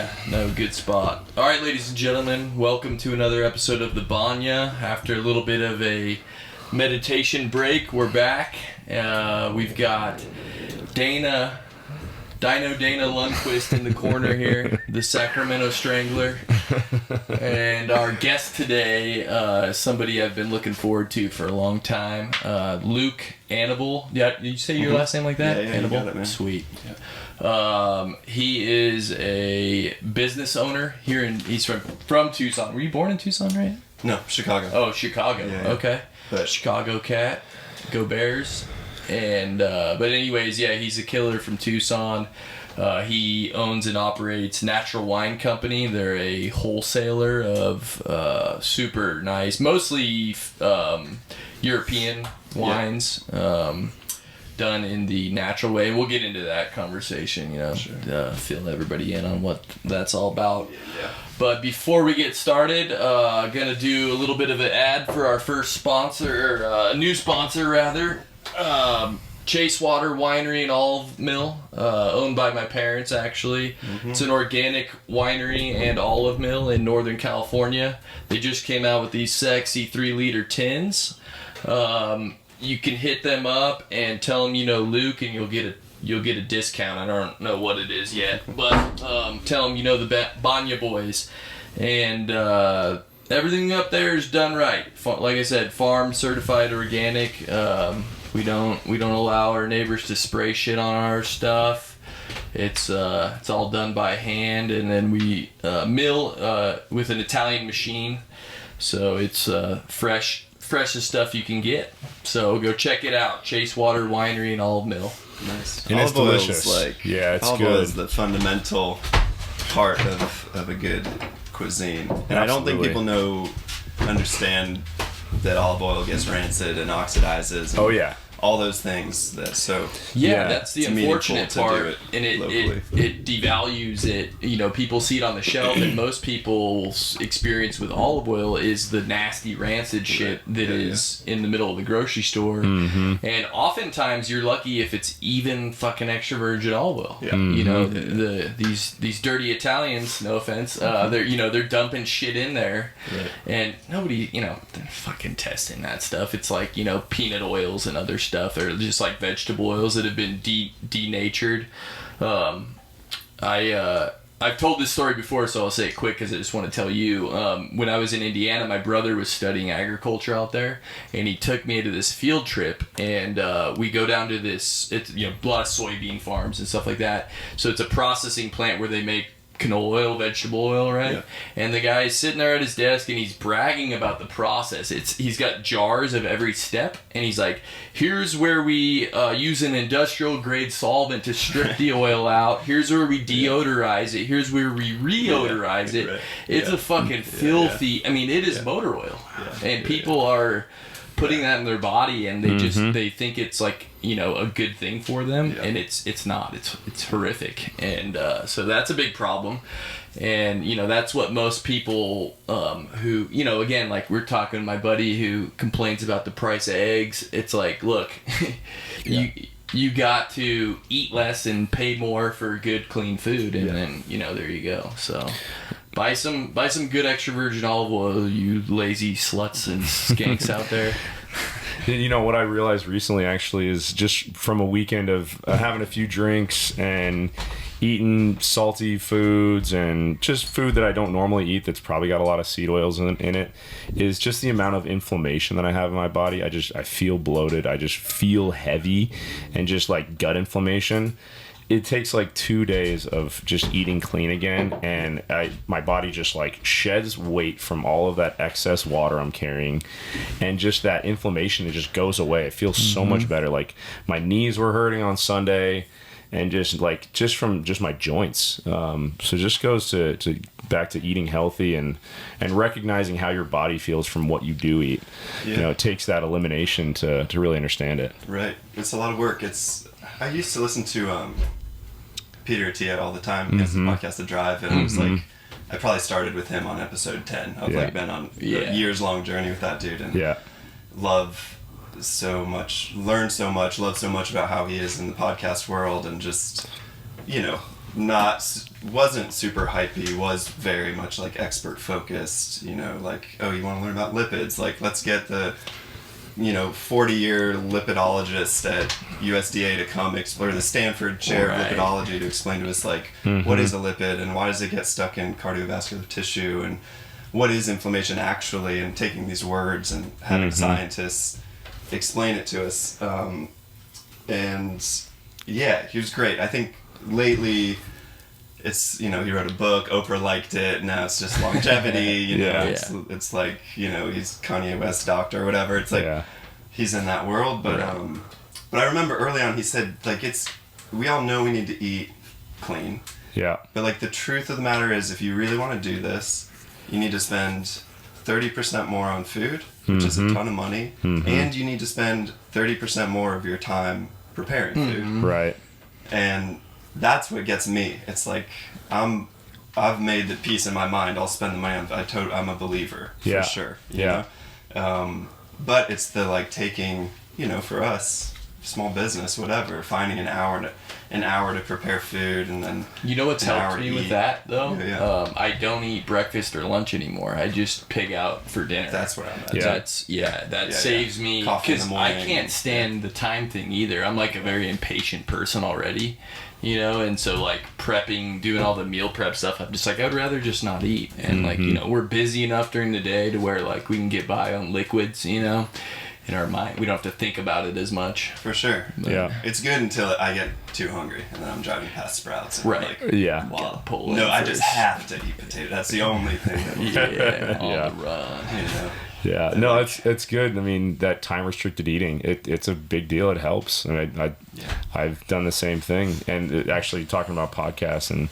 Yeah, no, good spot. All right, ladies and gentlemen, welcome to another episode of the Banya. After a little bit of a meditation break, we're back. We've got Dino Dana Lundquist in the corner here, the Sacramento Strangler. And our guest today, somebody I've been looking forward to for a long time, Luke Anibal. Yeah, did you say your last name like that? Yeah, Anibal? you got it, man. Sweet. Yeah. He is a business owner here he's from Tucson. Were you born in Tucson, right? No, Chicago. Oh, Chicago. Yeah. Okay. But Chicago cat. Go Bears. And but anyways, yeah, he's a killer from Tucson. He owns and operates Natural Wine Company. They're a wholesaler of super nice, mostly European wines, done in the natural way. We'll get into that conversation, fill everybody in on what that's all about. Yeah. But before we get started, gonna do a little bit of an ad for our first sponsor, or new sponsor rather. Chase Water Winery and Olive Mill, owned by my parents actually. Mm-hmm. It's an organic winery and olive mill in Northern California. They just came out with these sexy 3-liter tins. You can hit them up and tell them you know Luke, and you'll get a discount. I don't know what it is yet, but tell them you know the Banya Boys, and everything up there is done right. Like I said, farm certified organic. We don't allow our neighbors to spray shit on our stuff. It's all done by hand, and then we mill with an Italian machine, so it's freshest stuff you can get. So go check it out, Chase Water Winery and Olive Mill. Nice. And it's delicious. It's olive good. oil is the fundamental part of a good cuisine, and I don't think people understand that olive oil gets rancid and oxidizes. And all those things. That's the unfortunate part, and it devalues it. People see it on the shelf, and most people's experience with olive oil is the nasty rancid shit that is in the middle of the grocery store. Mm-hmm. And oftentimes you're lucky if it's even fucking extra virgin olive oil. Yeah. Mm-hmm. These dirty Italians, no offense, they're dumping shit in there, and nobody, they're fucking testing that stuff. It's like peanut oils and other stuff, or just like vegetable oils that have been denatured. I've told this story before, so I'll say it quick because I just want to tell you. When I was in Indiana, my brother was studying agriculture out there, and he took me to this field trip, and we go down to this, it's a lot of soybean farms and stuff like that. So it's a processing plant where they make canola oil, vegetable oil, right? Yeah. And the guy's sitting there at his desk, and he's bragging about the process. He's got jars of every step, and he's like, here's where we use an industrial grade solvent to strip the oil out. Here's where we deodorize it. Here's where we reodorize it. Right. It's a fucking filthy, I mean, it is motor oil. Yeah. And people are putting that in their body, and they they think it's like a good thing for them, and it's not. It's horrific, and so that's a big problem. And that's what most people who again, like we're talking, my buddy who complains about the price of eggs, it's like, look, you got to eat less and pay more for good clean food, and then there you go. So buy some good extra virgin olive oil, you lazy sluts and skanks out there. What I realized recently actually is just from a weekend of having a few drinks and eating salty foods and just food that I don't normally eat that's probably got a lot of seed oils in it, is just the amount of inflammation that I have in my body. I feel bloated. I just feel heavy and just like gut inflammation. It takes like 2 days of just eating clean again, and my body just like sheds weight from all of that excess water I'm carrying, and just that inflammation, it just goes away. It feels so much better. Like my knees were hurting on Sunday, and just from my joints. So it just goes to back to eating healthy and recognizing how your body feels from what you do eat. Yeah. It takes that elimination to really understand it. Right. It's a lot of work. I used to listen to Peter Attia all the time. He has a podcast, The Drive, and I was like, I probably started with him on episode 10. I've been on a years-long journey with that dude, and love so much, learn so much, love so much about how he is in the podcast world, and just, wasn't super hypey, was very much like expert focused, you know, like, oh, you want to learn about lipids, like let's get the 40-year lipidologist at USDA to come explore the Stanford chair of lipidology to explain to us like what is a lipid and why does it get stuck in cardiovascular tissue and what is inflammation actually, and taking these words and having scientists explain it to us. And yeah, he was great. I think lately it's, he wrote a book, Oprah liked it, now it's just longevity, it's like, he's Kanye West doctor or whatever. It's like he's in that world, but I remember early on he said like we all know we need to eat clean. Yeah. But like the truth of the matter is if you really want to do this, you need to spend 30% more on food, which is a ton of money, and you need to spend 30% more of your time preparing food. Right. And that's what gets me. It's like I've made the peace in my mind. I'll spend the money on. I'm a believer for sure. You know? But it's the like taking, for us, small business, whatever, finding an hour to prepare food, and then what's helped me with that though? I don't eat breakfast or lunch anymore. I just pig out for dinner. That's where I'm at. That saves me, because I can't stand the time thing either. I'm like a very impatient person already, and so like prepping, doing all the meal prep stuff, I'm just like, I'd rather just not eat. And like, we're busy enough during the day to where like we can get by on liquids, in our mind. We don't have to think about it as much. For sure. But it's good until I get too hungry and then I'm driving past Sprouts. And I just have to eat potato. That's the only thing that will on the run. Yeah, no, it's good. I mean, that time restricted eating, it's a big deal. It helps. And I've done the same thing. And actually talking about podcasts and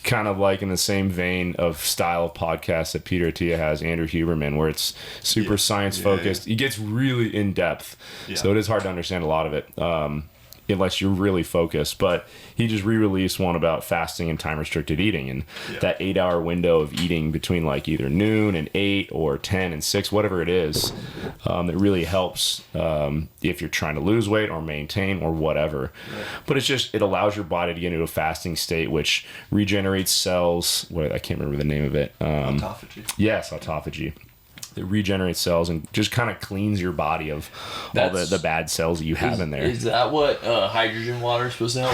kind of like in the same vein of style of podcast that Peter Attia has, Andrew Huberman, where it's super science focused. He gets really in depth. Yeah. So it is hard to understand a lot of it. Unless you're really focused. But he just re-released one about fasting and time-restricted eating, and that 8-hour window of eating between like either noon and 8 or 10 and 6, whatever it is, it really helps if you're trying to lose weight or maintain or whatever. Right. But it allows your body to get into a fasting state, which regenerates cells. I can't remember the name of it. Autophagy. Yes, autophagy. It regenerates cells and just kind of cleans your body of all the bad cells that you have in there. Is that what hydrogen water is supposed to help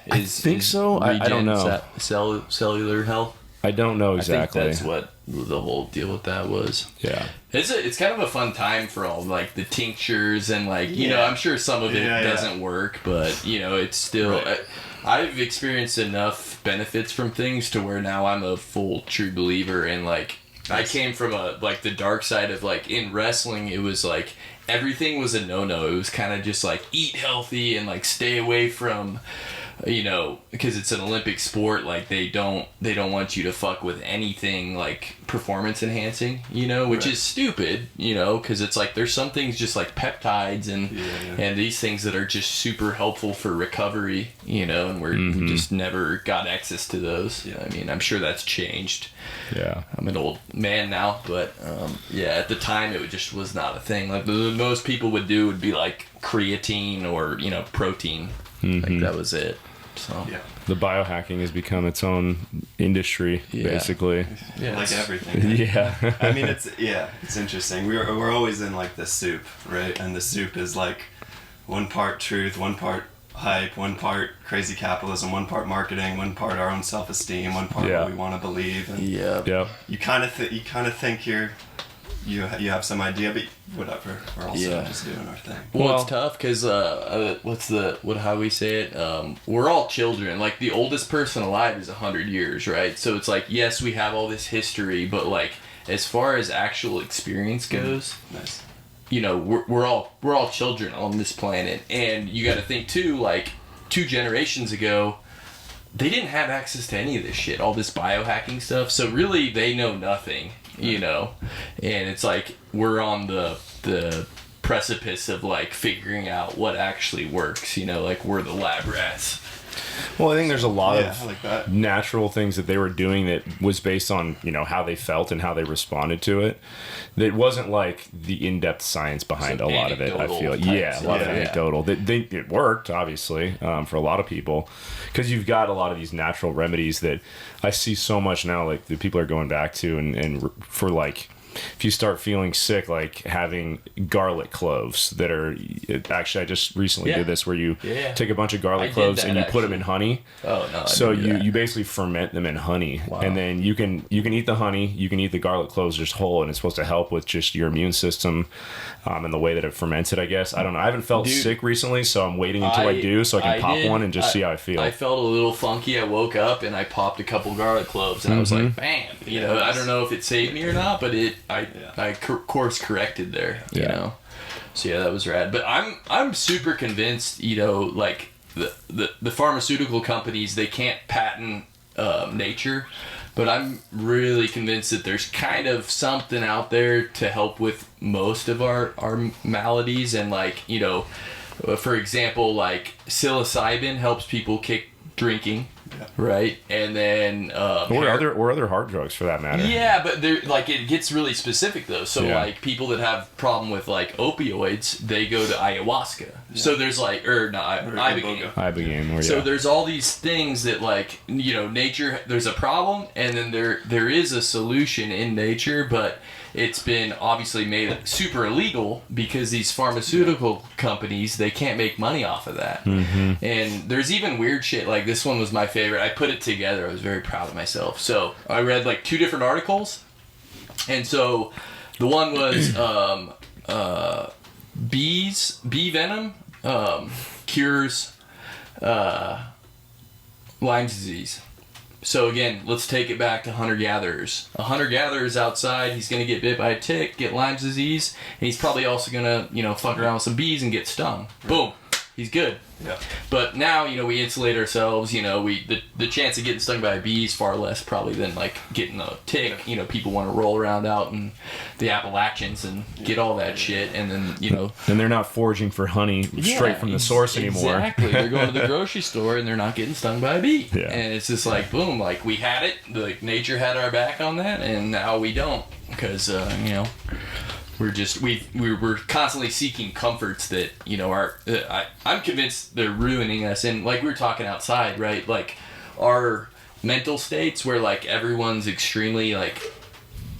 with? I think so. I don't know. Cellular health? I don't know exactly. I think that's what the whole deal with that was. Yeah. It's kind of a fun time for all like the tinctures and like, I'm sure some of it doesn't work, but it's still... Right. I've experienced enough benefits from things to where now I'm a full true believer in like... I came from the dark side of like in wrestling, it was like everything was a no-no. It was kind of just like eat healthy and like stay away from, because it's an Olympic sport, like they don't want you to fuck with anything like performance enhancing, which is stupid, because it's like there's some things just like peptides and these things that are just super helpful for recovery, and we just never got access to those. I mean, I'm sure that's changed. Yeah, I'm an old man now, but at the time it just was not a thing. Like the most people would do would be like creatine or protein. Like that was it. So the biohacking has become its own industry, basically. Yeah, like everything. I mean, it's interesting. We're always in like the soup, right? And the soup is like one part truth, one part hype, one part crazy capitalism, one part marketing, one part our own self-esteem, one part what we want to believe. And you kind of think you have some idea, but whatever. We're also just doing our thing. Well, it's tough because how we say it? We're all children. Like the oldest person alive is 100 years, right? So it's like, yes, we have all this history, but like as far as actual experience goes, nice. We're all children on this planet, and you got to think too. Like 2 generations ago, they didn't have access to any of this shit, all this biohacking stuff. So really, they know nothing. And it's like we're on the precipice of like figuring out what actually works, like we're the lab rats. Well, I think there's a lot I like of that. natural things that they were doing that was based on, how they felt and how they responded to it. That wasn't like the in-depth science behind a lot of it, I feel. Yeah, a lot of anecdotal. It worked, obviously, for a lot of people. Because you've got a lot of these natural remedies that I see so much now, like, that people are going back to and for, like, if you start feeling sick, like having garlic cloves that are actually, I just recently did this where you take a bunch of garlic cloves and you put them in honey. Oh no! So you basically ferment them in honey, and then you can eat the honey, you can eat the garlic cloves just whole, and it's supposed to help with just your immune system and the way that it ferments it. I guess I don't know. I haven't felt sick recently, so I'm waiting until I do so I can pop one and just see how I feel. I felt a little funky. I woke up and I popped a couple garlic cloves, and I was like, bam! I don't know if it saved me or not, but I course corrected there, you know. So yeah, that was rad. But I'm super convinced, like the pharmaceutical companies, they can't patent nature, but I'm really convinced that there's kind of something out there to help with most of our maladies, and like, for example, like psilocybin helps people kick drinking. Right, and then or other hard drugs for that matter. Yeah, but they're like, it gets really specific though. So like people that have problem with like opioids, they go to ayahuasca. Yeah. So there's like, ibogaine. So there's all these things that like, nature. There's a problem, and then there is a solution in nature, but it's been obviously made super illegal because these pharmaceutical companies, they can't make money off of that. Mm-hmm. And there's even weird shit, like this one was my favorite. I put it together. I was very proud of myself. So I read like 2 different articles. And so the one was bee venom cures Lyme disease. So again, let's take it back to hunter-gatherers. A hunter-gatherer is outside, he's going to get bit by a tick, get Lyme disease, and he's probably also going to, fuck around with some bees and get stung. Right. Boom. He's good. Yeah. But now, we insulate ourselves, the chance of getting stung by a bee is far less probably than like getting a tick. Yeah. People want to roll around out in the Appalachians and get all that shit, and then, And they're not foraging for honey straight from the source anymore. Exactly. They're going to the grocery store and they're not getting stung by a bee. Yeah. And it's just like, boom, like we had it, like nature had our back on that, and now we don't, because, we're constantly seeking comforts that I'm convinced they're ruining us. And like we were talking outside, right? Like our mental states where like everyone's extremely like,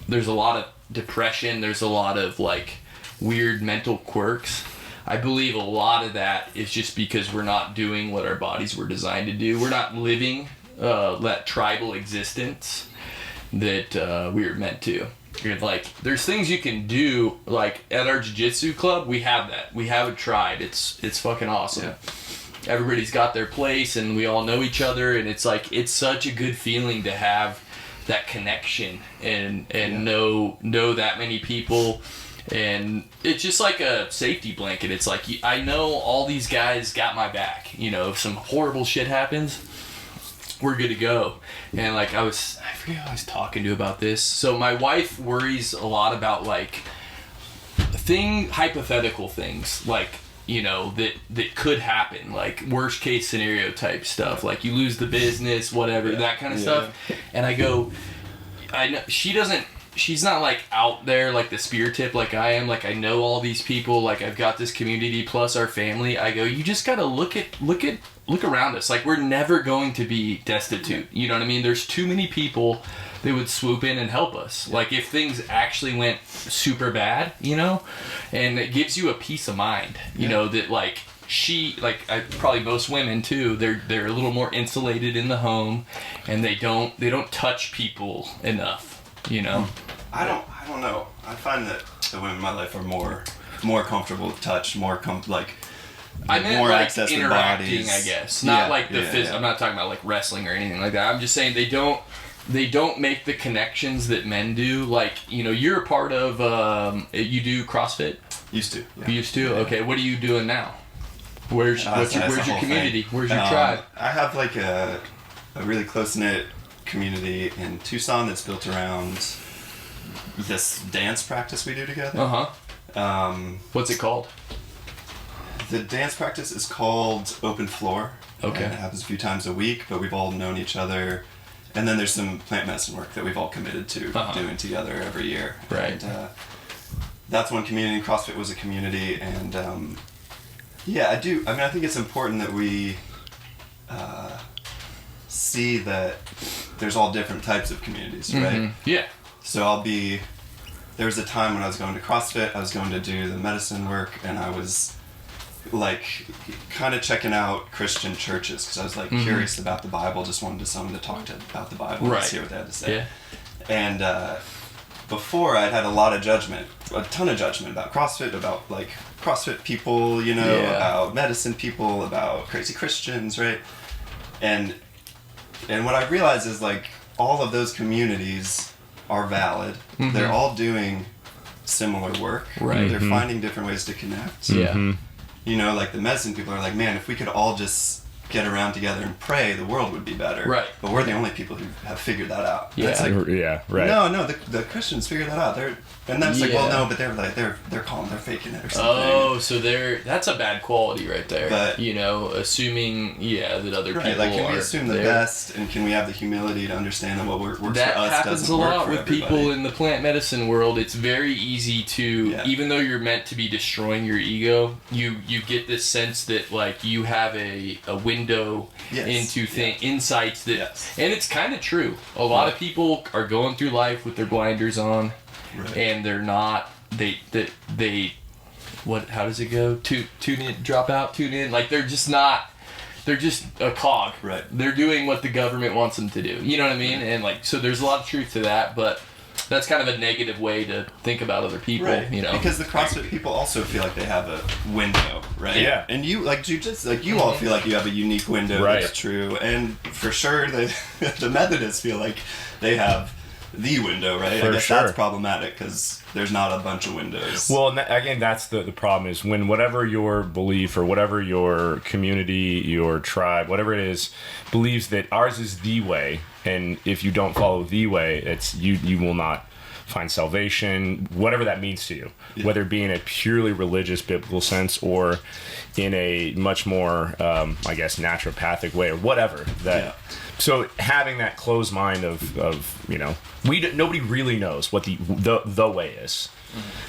there's a lot of depression, there's a lot of like weird mental quirks. I believe a lot of that is just because we're not doing what our bodies were designed to do. We're not living that tribal existence that we were meant to. Like, there's things you can do, like, at our jiu-jitsu club, we have that. We have a tribe. It's fucking awesome. Yeah. Everybody's got their place, and we all know each other, and it's like, it's such a good feeling to have that connection and know that many people, and it's just like a safety blanket. It's like, I know all these guys got my back. If some horrible shit happens, we're good to go. And like I forget who I was talking to about this. So my wife worries a lot about like hypothetical things, like, that could happen, like worst case scenario type stuff, like you lose the business, whatever, that kind of stuff. And I go, I know she's not like out there like the spear tip like I am. Like I know all these people, like I've got this community plus our family. I go, you just gotta look around us. Like we're never going to be destitute. You know what I mean? There's too many people that would swoop in and help us. Like if things actually went super bad, and it gives you a peace of mind, that like probably most women too, they're a little more insulated in the home, and they don't touch people enough. I don't know. I find that the women in my life are more comfortable with touch, more I meant more like access interacting, to bodies. I guess. Not like the physical. I'm not talking about like wrestling or anything like that. I'm just saying they don't make the connections that men do. Like, you're a part of, you do CrossFit? Used to. Yeah. You used to? Yeah. Okay. What are you doing now? Where's your community? Where's your tribe? I have like a really close-knit community in Tucson that's built around this dance practice we do together. Uh-huh. What's it called? The dance practice is called Open Floor. Okay. And it happens a few times a week, but we've all known each other. And then there's some plant medicine work that we've all committed to doing together every year. Right. And that's one community. CrossFit was a community. And I think it's important that we see that there's all different types of communities, right? Mm-hmm. Yeah. So there was a time when I was going to CrossFit, I was going to do the medicine work, and I was like kind of checking out Christian churches because I was like curious about the Bible, just wanted someone to talk to about the Bible and see what they had to say. Yeah. And before I'd had a lot of judgment, a ton of judgment about CrossFit, about like CrossFit people, about medicine people, about crazy Christians, right? And what I realized is like all of those communities are valid. Mm-hmm. They're all doing similar work. Right. They're finding different ways to connect. Yeah. Like the medicine people are like, man, if we could all just get around together and pray, the world would be better. Right. But we're the only people who have figured that out. Yeah. It's like, right. No, the Christians figured that out. And then it's like, well, no, but they're calling, they're faking it or something. Oh, so that's a bad quality right there. But, assuming that other people like, can we are assume the there. best, and can we have the humility to understand that what works for us happens doesn't a work lot for with everybody. people in the plant medicine world. It's very easy to, even though you're meant to be destroying your ego, you get this sense that like you have a window into insights that, and it's kind of true. A lot of people are going through life with their blinders on, and they're not. They what? How does it go? Tune in, drop out, tune in. Like they're just not. They're just a cog. Right. They're doing what the government wants them to do. You know what I mean? And like, so there's a lot of truth to that, but that's kind of a negative way to think about other people. Right. Because the CrossFit people also feel like they have a window, right? Yeah. And you like Jiu-Jitsu, like you all feel like you have a unique window. Right. That's true. And for sure, the Methodists feel like they have the window, right? For I guess sure. that's problematic because there's not a bunch of windows. Well, again, that's the problem is when whatever your belief or whatever your community, your tribe, whatever it is, believes that ours is the way, and if you don't follow the way, it's you will not find salvation, whatever that means to you, whether it be in a purely religious biblical sense or in a much more, I guess, naturopathic way or whatever. So having that closed mind of nobody really knows what the way is,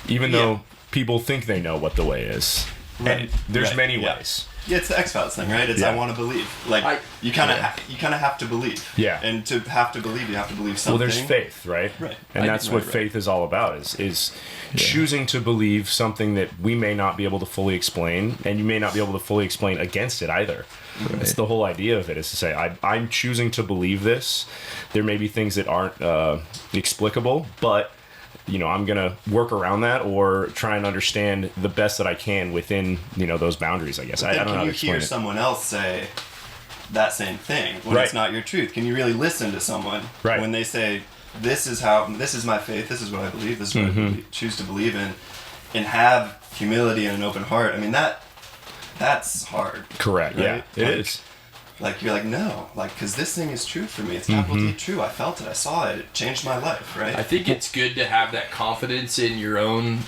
even though people think they know what the way is. Right. And there's many ways. Yeah, it's the X-Files thing, right? It's I want to believe. Like you kind of have to believe. Yeah. And to have to believe, you have to believe something. Well, there's faith, right? Right. And that's what faith is all about, is choosing to believe something that we may not be able to fully explain, and you may not be able to fully explain against it either. Right. That's the whole idea of it, is to say, I'm choosing to believe this. There may be things that aren't explicable, but I'm going to work around that or try and understand the best that I can within, those boundaries, I guess. I don't know how to explain it. Can you hear someone else say that same thing when it's not your truth? Can you really listen to someone when they say, this is my faith, this is what I believe, this is what I choose to believe in, and have humility and an open heart? I mean, that's hard. Correct, right? Yeah, it is. Like, you're like, no, like, because this thing is true for me. It's capital T true. I felt it. I saw it. It changed my life, right? I think it's good to have that confidence in your own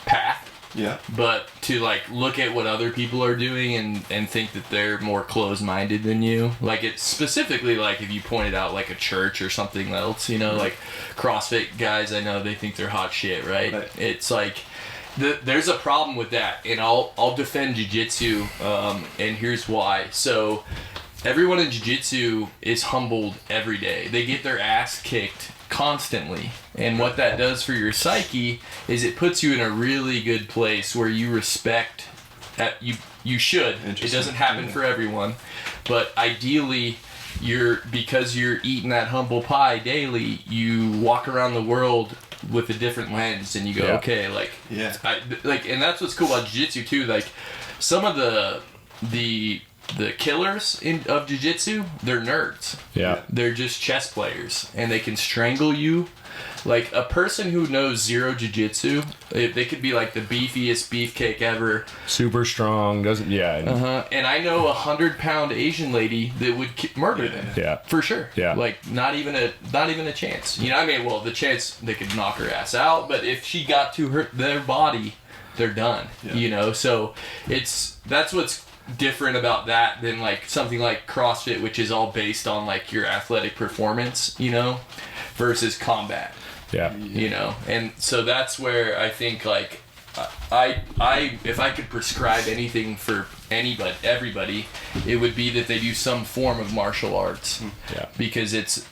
path. Yeah. But to, like, look at what other people are doing and think that they're more closed-minded than you. Like, it's specifically, like, if you pointed out, like, a church or something else, like, CrossFit guys, I know they think they're hot shit, right? It's like... There's a problem with that, and I'll defend Jiu-Jitsu, and here's why. So, everyone in Jiu-Jitsu is humbled every day. They get their ass kicked constantly, and what that does for your psyche is it puts you in a really good place where you respect. You should. It doesn't happen for everyone, but ideally, because you're eating that humble pie daily, you walk around the world with a different lens, and you go, okay, like, and that's what's cool about jiu-jitsu too. Like, some of the killers of jiu-jitsu, they're nerds. Yeah, they're just chess players, and they can strangle you. Like, a person who knows zero jiu-jitsu, they could be like the beefiest beefcake ever, super strong, and I know 100-pound Asian lady that would murder them, for sure, like, not even a chance, I mean, well, the chance they could knock her ass out, but if she got to their body, they're done, so that's what's different about that than like something like CrossFit, which is all based on like your athletic performance, you know, versus combat. Yeah. You know, and so that's where I think like I if I could prescribe anything for everybody, it would be that they do some form of martial arts. Yeah. Because it's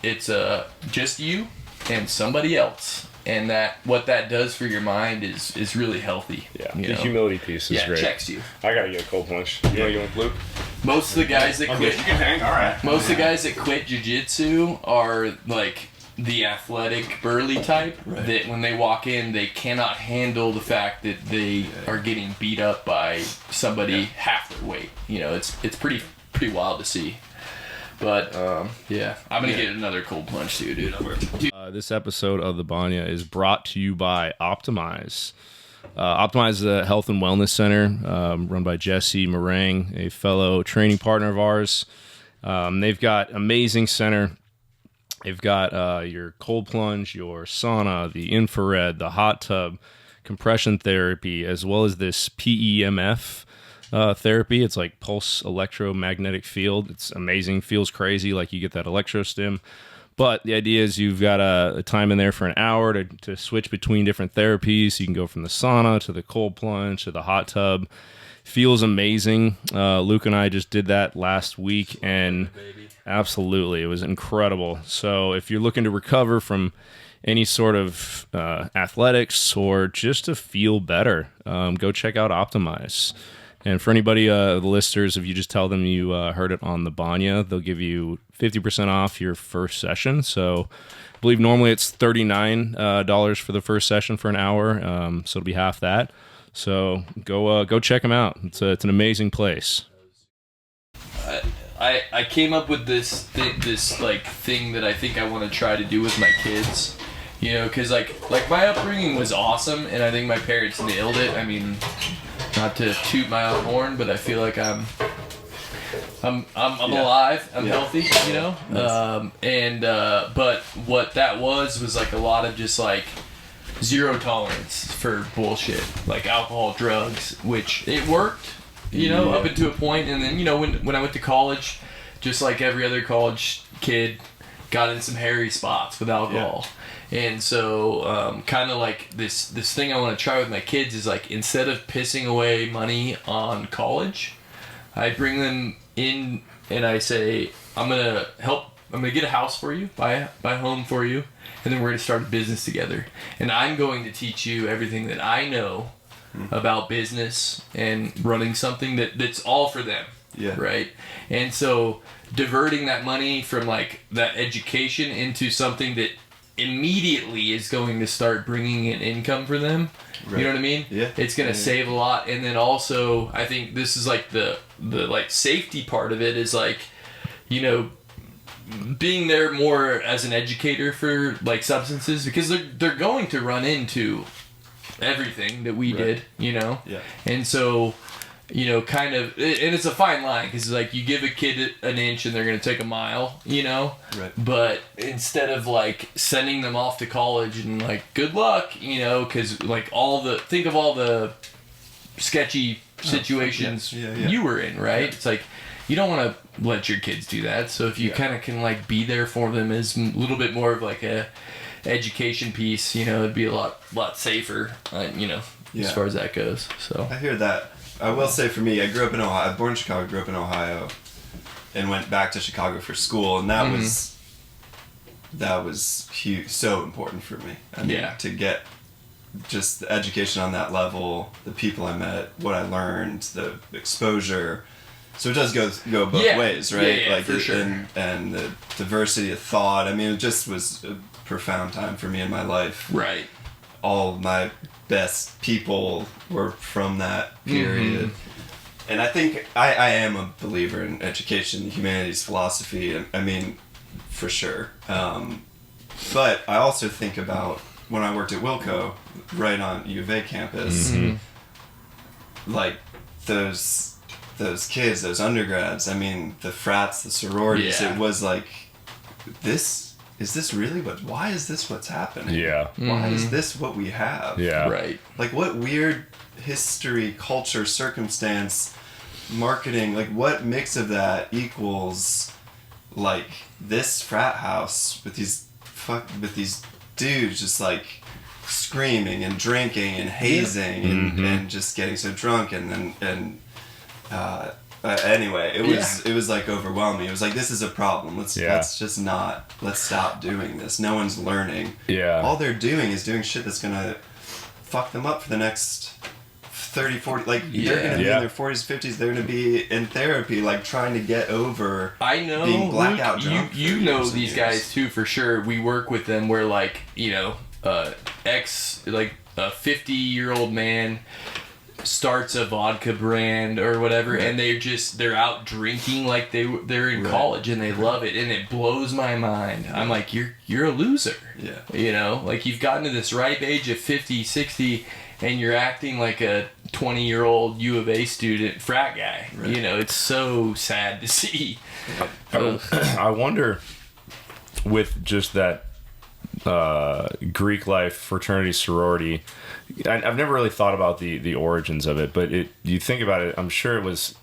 just you and somebody else, and that what that does for your mind is really healthy. Yeah. You The know? humility piece is great. Yeah, checks you. I gotta get a cold plunge. You wanna go with Luke? Most of the guys that quit, You can hang. All right. most of the guys that quit jiu-jitsu are like the athletic burly type that when they walk in they cannot handle the fact that they are getting beat up by somebody half their weight. You know, it's pretty wild to see. But yeah, I'm gonna get another cold plunge too, dude. This episode of the Banya is brought to you by Optimize. Optimize is a health and wellness center run by Jesse Meringue, a fellow training partner of ours. They've got amazing center. They've got your cold plunge, your sauna, the infrared, the hot tub, compression therapy, as well as this PEMF therapy. It's like pulse electromagnetic field. It's amazing. Feels crazy, like you get that electro stim. But the idea is you've got a time in there for an hour to switch between different therapies. You can go from the sauna to the cold plunge to the hot tub. Feels amazing. Luke and I just did that last week, and absolutely, it was incredible. So if you're looking to recover from any sort of athletics or just to feel better, go check out Optimize. And for anybody, the listeners, if you just tell them you heard it on the Banya, they'll give you 50% off your first session. So I believe normally it's $39 for the first session for an hour, so it'll be half that. So go check them out. It's an amazing place. I came up with this thing that I think I want to try to do with my kids, you know, because like my upbringing was awesome, and I think my parents nailed it. I mean, not to toot my own horn, but I feel like I'm alive, I'm healthy, you know. Nice. But what that was like a lot of just like zero tolerance for bullshit, like alcohol, drugs, which it worked, you know, up until a point. And then, you know, when I went to college, just like every other college kid, got in some hairy spots with alcohol. And so kind of like this thing I want to try with my kids is like, instead of pissing away money on college, I bring them in and I say, I'm gonna get a house for you, buy a home for you, and then we're gonna start a business together. And I'm going to teach you everything that I know about business and running something that's all for them. Yeah. Right. And so diverting that money from like that education into something that immediately is going to start bringing in income for them. Right. You know what I mean? Yeah. It's going to save a lot. And then also, I think this is like the like safety part of it is like, you know, being there more as an educator for like substances, because they're going to run into everything that we did, you know? Yeah. And so, you know, kind of, and it's a fine line, because like you give a kid an inch and they're going to take a mile, you know? Right. But instead of like sending them off to college and like, good luck, you know, because like think of all the sketchy situations you were in, right? It's like, you don't want to let your kids do that. So if you kind of can like be there for them as a little bit more of like a education piece, you know, it'd be a lot safer, you know, as far as that goes. So I hear that. I will say for me, I grew up in Ohio. I was born in Chicago, grew up in Ohio, and went back to Chicago for school, and that was huge, so important for me. I mean, to get just the education on that level, the people I met, what I learned, the exposure. So it does go both ways, right? Yeah, like for sure. And the diversity of thought. I mean, it just was a profound time for me in my life. Right. All my best people were from that period. And I think I am a believer in education, humanities, philosophy. I mean, for sure. But I also think about when I worked at Wilco, right on U of A campus, like those kids, those undergrads, I mean, the frats, the sororities, it was like, is this really why is this what's happening? Yeah. Why is this what we have? Yeah. Right. Like, what weird history, culture, circumstance marketing, like what mix of that equals like this frat house with these dudes just like screaming and drinking and hazing and just getting so drunk and anyway, it was like overwhelming. It was like, this is a problem. Let's stop doing this. No one's learning. Yeah. All they're doing is doing shit that's gonna fuck them up for the next 30, 40, like they're gonna be in their 40s, 50s. They're gonna be in therapy, like trying to get over. I know. Being blackout drunk. You know these guys too for sure. We work with them. Where like a 50-year-old man starts a vodka brand or whatever, and they're out drinking like they're in college and they love it, and it blows my mind. I'm like, you're a loser. Like you've gotten to this ripe age of 50, 60, and you're acting like a 20-year-old U of A student frat guy. It's so sad to see. I wonder, with just that Greek life, fraternity, sorority, I've never really thought about the origins of it, but you think about it, I'm sure it was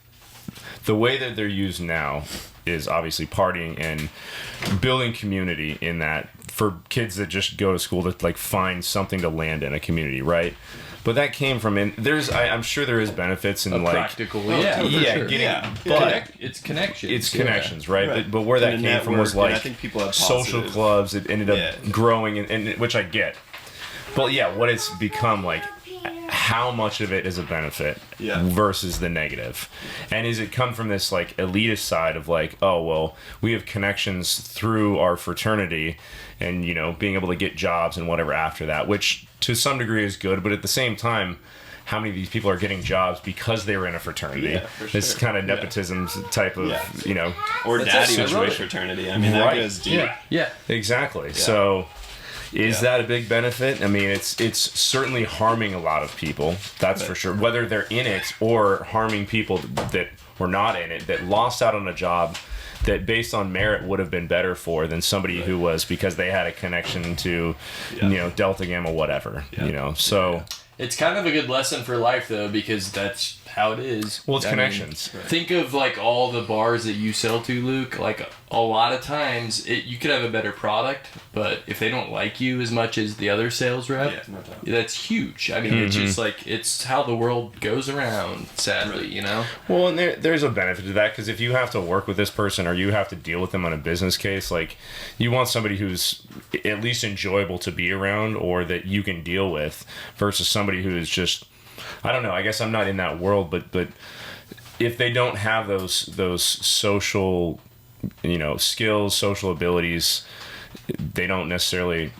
the way that they're used now is obviously partying and building community in that for kids that just go to school to like find something to land in a community, right? But that came from I'm sure there is benefits in like practical, but it's connections. It's connections, right? But where that came from was like I think people have social clubs. It ended up growing, and which I get. But what it's become like, how much of it is a benefit versus the negative, and is it come from this like elitist side of like, oh well, we have connections through our fraternity, and being able to get jobs and whatever after that, which to some degree is good, but at the same time, how many of these people are getting jobs because they were in a fraternity? Yeah, for this sure. kind of nepotism type of or daddy was in a fraternity. I mean, that goes deep. Yeah, exactly. So. Is that a big benefit? I mean, it's certainly harming a lot of people, that's for sure. Whether they're in it or harming people that were not in it, that lost out on a job that based on merit would have been better for than somebody who was because they had a connection to, Delta Gamma, whatever, So it's kind of a good lesson for life though, because that's how it is. Well, it's connections. Think of like all the bars that you sell to, Luke. Like a lot of times, you could have a better product, but if they don't like you as much as the other sales rep, that's huge. I mean, it's just like it's how the world goes around. Sadly, Well, and there's a benefit to that because if you have to work with this person or you have to deal with them on a business case, like you want somebody who's at least enjoyable to be around or that you can deal with, versus somebody who is just. I don't know. I guess I'm not in that world, but if they don't have those social, skills, social abilities, they don't necessarily.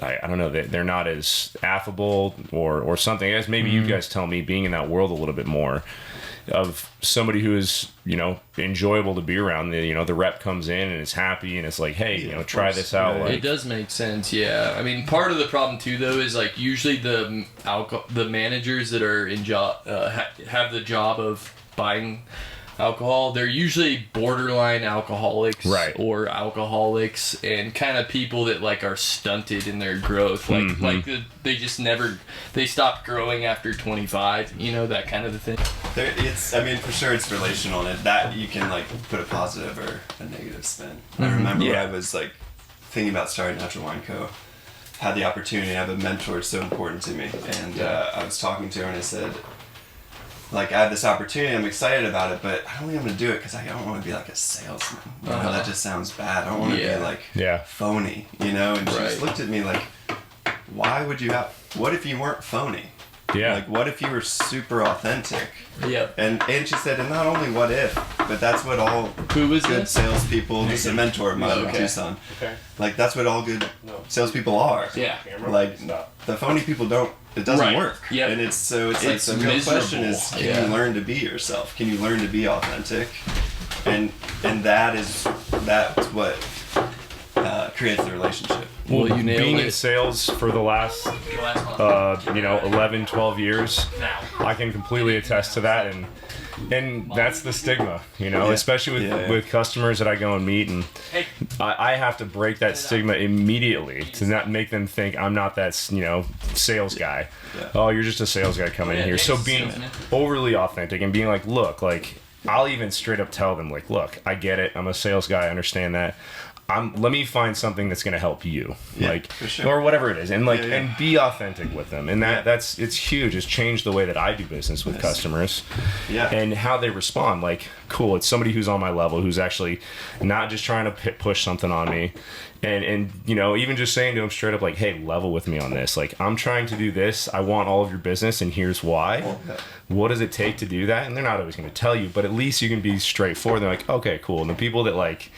I don't know. They're not as affable or something. I guess maybe you guys tell me, being in that world a little bit more, of somebody who is enjoyable to be around. The rep comes in and is happy and it's like, hey, try this out. It does make sense. Yeah, I mean, part of the problem too though is like usually the managers that are in job have the job of buying alcohol, they're usually borderline alcoholics, or alcoholics, and kind of people that like are stunted in their growth, like they just never stopped growing after 25, that kind of a thing. For sure it's relational, and that you can like put a positive or a negative spin. I remember when I was like thinking about starting Natural Wine Co. Had the opportunity to have a mentor so important to me, and I was talking to her and I said, like, I have this opportunity, I'm excited about it, but I don't think I'm going to do it because I don't want to be like a salesman. That just sounds bad. I don't want to be like phony, And she just looked at me like, why would you what if you weren't phony? Yeah. Like, what if you were super authentic? Yep. And she said, and not only what if, but that's what all good salespeople, this is a mentor of mine in Tucson. Okay. Like, that's what all good salespeople are. Yeah. Like, the phony people it doesn't work. Yep. And it's like the real question is, can you learn to be yourself? Can you learn to be authentic? And that's what creates the relationship. Well, you nailed being in sales for the last 11, 12 years, I can completely attest to that, and that's the stigma, especially with customers that I go and meet, and I have to break that stigma immediately to not make them think I'm not that sales guy. Oh, you're just a sales guy coming in here. So being overly authentic and being like, look, like I'll even straight up tell them, like, look, I get it. I'm a sales guy. I understand that. Let me find something that's going to help you, like, for sure. Or whatever it is, and like, and be authentic with them, and that's it's huge. It's changed the way that I do business with customers, and how they respond. Like, cool, it's somebody who's on my level, who's actually not just trying to push something on me, and you know, even just saying to them straight up, like, hey, level with me on this. Like, I'm trying to do this. I want all of your business, and here's why. What does it take to do that? And they're not always going to tell you, but at least you can be straightforward. They're like, okay, cool. And the people that like,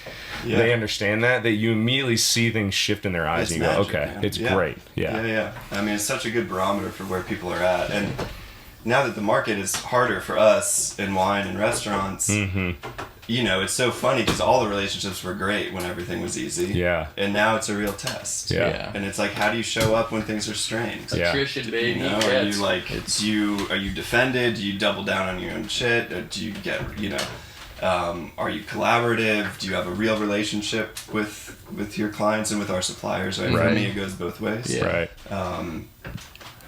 they understand that you immediately see things shift in their eyes, and you go, okay, it's great. Yeah. I mean, it's such a good barometer for where people are at. And now that the market is harder for us in wine and restaurants, you know, it's so funny because all the relationships were great when everything was easy. Yeah. And now it's a real test. Yeah. And it's like, how do you show up when things are strained? Attrition, baby. You know, are you like, are you defended? Do you double down on your own shit? Or do you get, you know, are you collaborative? Do you have a real relationship with your clients and with our suppliers? Right. For me, it goes both ways. Yeah. Right.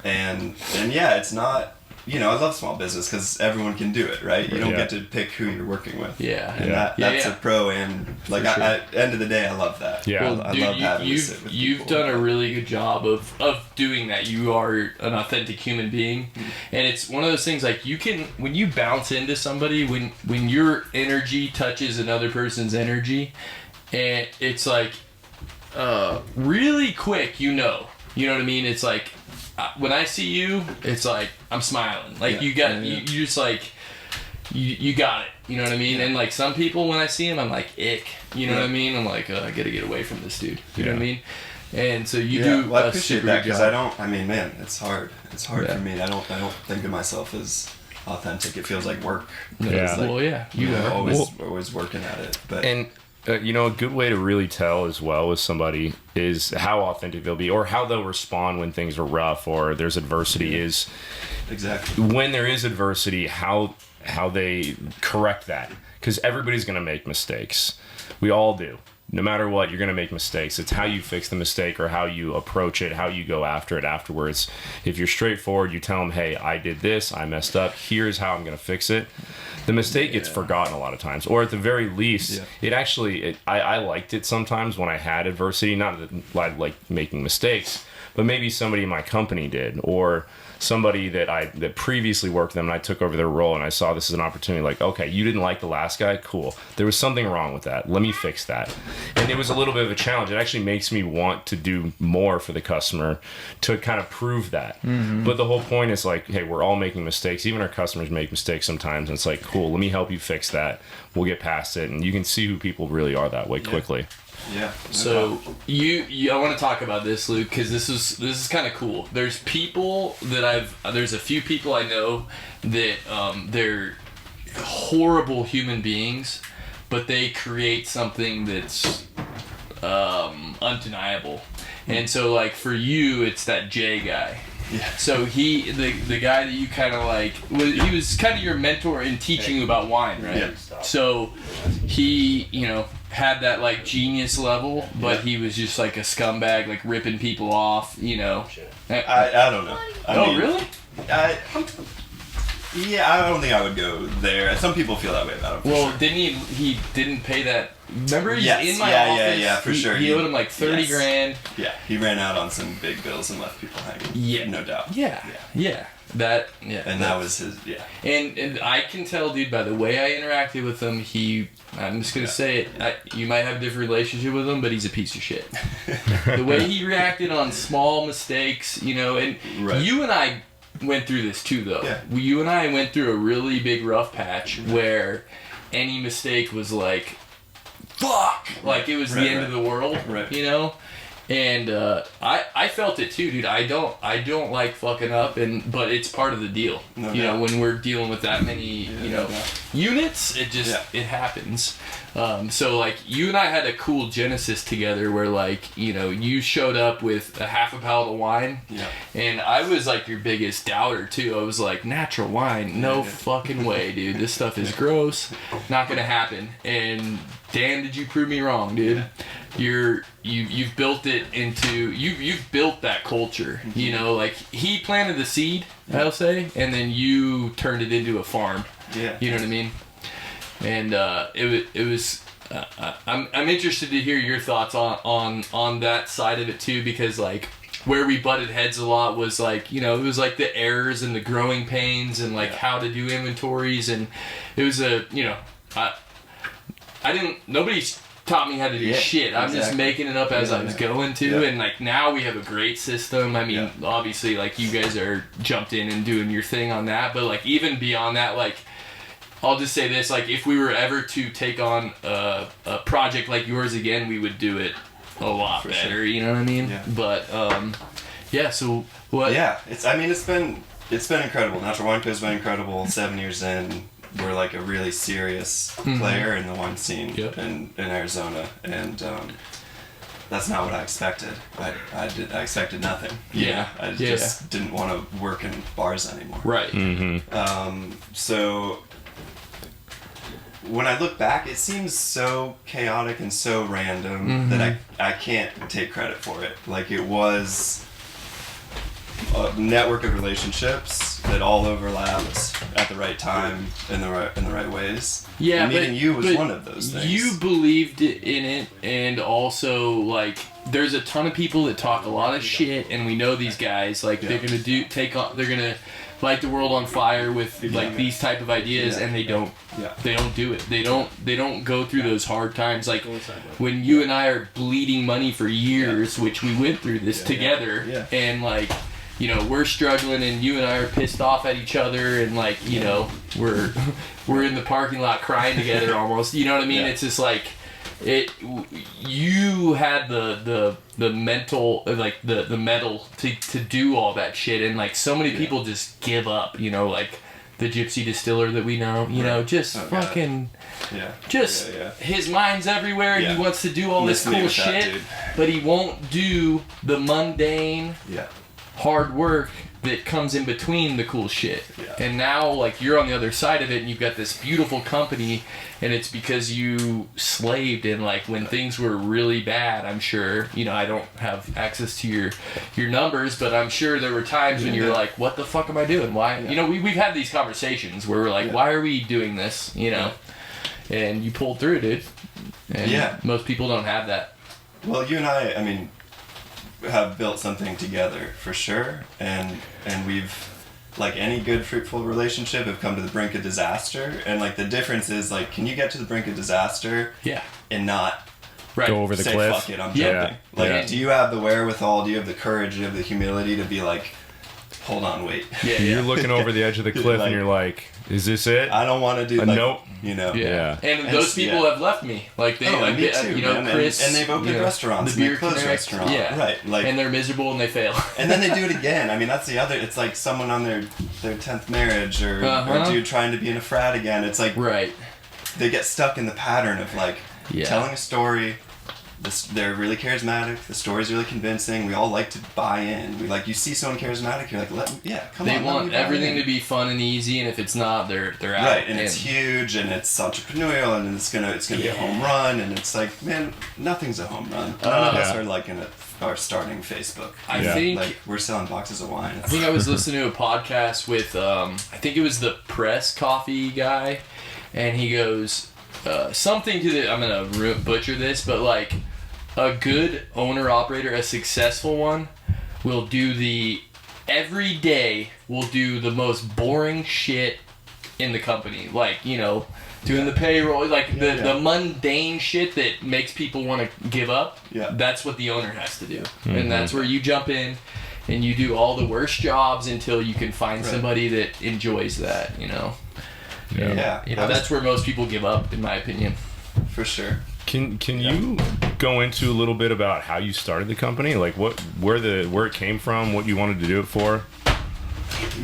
And yeah, it's not. You know, I love small business because everyone can do it, right? You don't get to pick who you're working with. Yeah. And that's a pro, and like at the end of the day, I love that. Yeah. Well, dude, I love having to sit with you've people. Done a really good job of doing that. You are an authentic human being. And it's one of those things, like, you can, when you bounce into somebody, when your energy touches another person's energy, and it's like really quick, you know what I mean? It's like, when I see you, it's like I'm smiling. Like you just like you got it. You know what I mean? And like some people, when I see them, I'm like ick. You know what I mean? I'm like, I gotta get away from this dude. You know what I mean? And so you do. Well, I appreciate that because I mean, man, it's hard. It's hard for me. I don't think of myself as authentic. It feels like work. Yeah. Like, you are always working at it. But you know, a good way to really tell as well with somebody is how authentic they'll be, or how they'll respond when things are rough or there's adversity. Is exactly when there is adversity, how they correct that, because everybody's going to make mistakes. We all do. No matter what, you're going to make mistakes. It's how you fix the mistake or how you approach it, how you go after it afterwards. If you're straightforward, you tell them, hey, I did this, I messed up, here's how I'm going to fix it. The mistake gets forgotten a lot of times. Or at the very least, it actually, I liked it sometimes when I had adversity. Not that I like making mistakes, but maybe somebody in my company did, or somebody that previously worked with them and I took over their role, and I saw this as an opportunity, like, okay, you didn't like the last guy, cool, there was something wrong with that, let me fix that. And it was a little bit of a challenge. It actually makes me want to do more for the customer to kind of prove that. But the whole point is like, hey, we're all making mistakes, even our customers make mistakes sometimes, and it's like, cool, let me help you fix that, we'll get past it. And you can see who people really are that way quickly. Yeah. So I want to talk about this, Luke, because this is kind of cool. There's people that there's a few people I know that they're horrible human beings, but they create something that's undeniable. And so, like, for you, it's that Jay guy. Yeah. So the guy that you kind of like, he was kind of your mentor in teaching you about wine, right? Yeah. So he, had that like genius level, but he was just like a scumbag, like ripping people off, I don't know. I mean, really? I don't think I would go there. Some people feel that way about him. Well, sure. Didn't he didn't pay that? Remember, he's in my office. Yeah, for sure. He owed him like $30,000. Yeah, he ran out on some big bills and left people hanging. Yeah, no doubt. Yeah. And that was his. Yeah. And I can tell, dude, by the way I interacted with him, I'm just gonna say it. You might have a different relationship with him, but he's a piece of shit. The way he reacted on small mistakes, and you and I went through this too, though. Yeah. You and I went through a really big rough patch where any mistake was like, fuck! Like, it was the end of the world, And I felt it too, dude. I don't like fucking up, but it's part of the deal. When we're dealing with that many, units, it happens. So like, you and I had a cool genesis together where, like, you showed up with a half a pallet of wine, and I was like your biggest doubter too. I was like, natural wine, no fucking way, dude. This stuff is gross, not gonna happen. And damn, did you prove me wrong, dude. You've built it into you've built that culture. Like, he planted the seed, I'll say, and then you turned it into a farm. You know what I mean? and it was. I'm interested to hear your thoughts on that side of it too, because like where we butted heads a lot was like, you know, it was like the errors and the growing pains and like how to do inventories, and it was nobody taught me how to do shit. I'm just making it up as I was going to, and like now we have a great system. I mean, obviously like you guys are jumped in and doing your thing on that, but like even beyond that, like I'll just say this, like if we were ever to take on a project like yours again, we would do it a lot better, you know what I mean? Yeah. But so what? Yeah, it's been incredible. Natural Wine Co's been incredible. 7 years in, we're like a really serious player in the wine scene in Arizona, and that's not what I expected. I expected nothing. I just didn't want to work in bars anymore. Right. So when I look back, it seems so chaotic and so random that I can't take credit for it. Like, it was a network of relationships that all overlapped at the right time in the right ways. Yeah, and meeting you was one of those things. You believed in it, and also like there's a ton of people that talk a lot of shit, and we know these guys like they're gonna light the world on fire with like these type of ideas, and they don't do it. They don't go through those hard times. Like when you and I are bleeding money for years, which we went through this together, and like, you know, we're struggling, and you and I are pissed off at each other, and like, you know, we're in the parking lot crying together almost. You know what I mean? It's just like you had the mental, like the metal to do all that shit, and like so many people just give up, you know, like the gypsy distiller that we know, you know, just his mind's everywhere, and he wants to do all this cool shit, but he won't do the mundane hard work that comes in between the cool shit. And now like you're on the other side of it, and you've got this beautiful company, and it's because you slaved, and like when things were really bad, I'm sure, you know, I don't have access to your numbers, but I'm sure there were times when you're like, what the fuck am I doing? Why? You know, we've had these conversations where we're like, why are we doing this? You know, and you pulled through, dude. And most people don't have that. Well, you and I mean, have built something together for sure, and we've, like any good fruitful relationship, have come to the brink of disaster, and like the difference is like, can you get to the brink of disaster and not go over the say cliff? Fuck it, I'm jumping. Like, do you have the wherewithal, do you have the courage, do you have the humility to be like, hold on, wait. You're looking over the edge of the cliff, and you're like, is this it? I don't want to do nope. You know. And those people have left me. Like they, me too, you know, man. Chris, and they've opened restaurants, the beer and they closed restaurants, right? Like, and they're miserable and they fail. And then they do it again. I mean, that's the other. It's like someone on their 10th marriage, or dude trying to be in a frat again. It's like they get stuck in the pattern of like telling a story. They're really charismatic. The story's really convincing. We all like to buy in. We like, you see someone charismatic, you're like, come on. They want everything to be fun and easy, and if it's not, they're out. Right, and it's huge, and it's entrepreneurial, and it's gonna be a home run, and it's like, man, nothing's a home run. None of us are like are starting Facebook. I think like we're selling boxes of wine. I think I was listening to a podcast with I think it was the Press Coffee guy, and he goes something to the, I'm gonna butcher this, but like, a good owner-operator, a successful one, will do every day will do the most boring shit in the company. Like, you know, doing the payroll, like the mundane shit that makes people want to give up. That's what the owner has to do. And that's where you jump in and you do all the worst jobs until you can find somebody that enjoys that, you know. You know, that's where most people give up, in my opinion. For sure. Can you go into a little bit about how you started the company, like where it came from, what you wanted to do it for?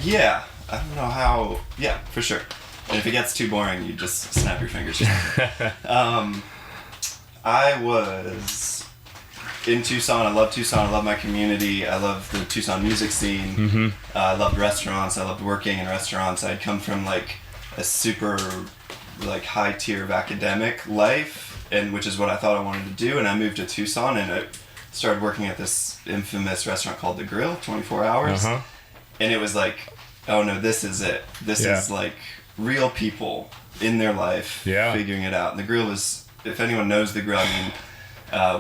Yeah, I don't know how. Yeah, for sure. And if it gets too boring, you just snap your fingers. I was in Tucson. I love Tucson. I love my community. I love the Tucson music scene. I loved restaurants. I loved working in restaurants. I'd come from like a super like high tier of academic life, and which is what I thought I wanted to do. And I moved to Tucson, and I started working at this infamous restaurant called The Grill, 24 hours. And it was like, oh no, this is it. This is like real people in their life, figuring it out. And the grill was, if anyone knows the grill, I mean,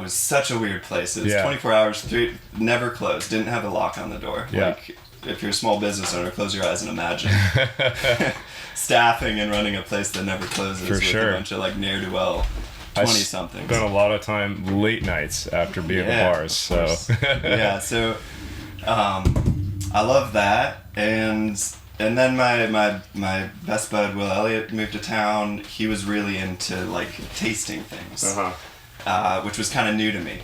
was such a weird place. It was 24 hours, never closed, didn't have a lock on the door. Yeah. Like, if you're a small business owner, close your eyes and imagine staffing and running a place that never closes with a bunch of like ne'er-do-well 20-somethings. Spent a lot of time late nights after being at bars. So so I love that, and then my best bud Will Elliott moved to town. He was really into like tasting things. Which was kind of new to me,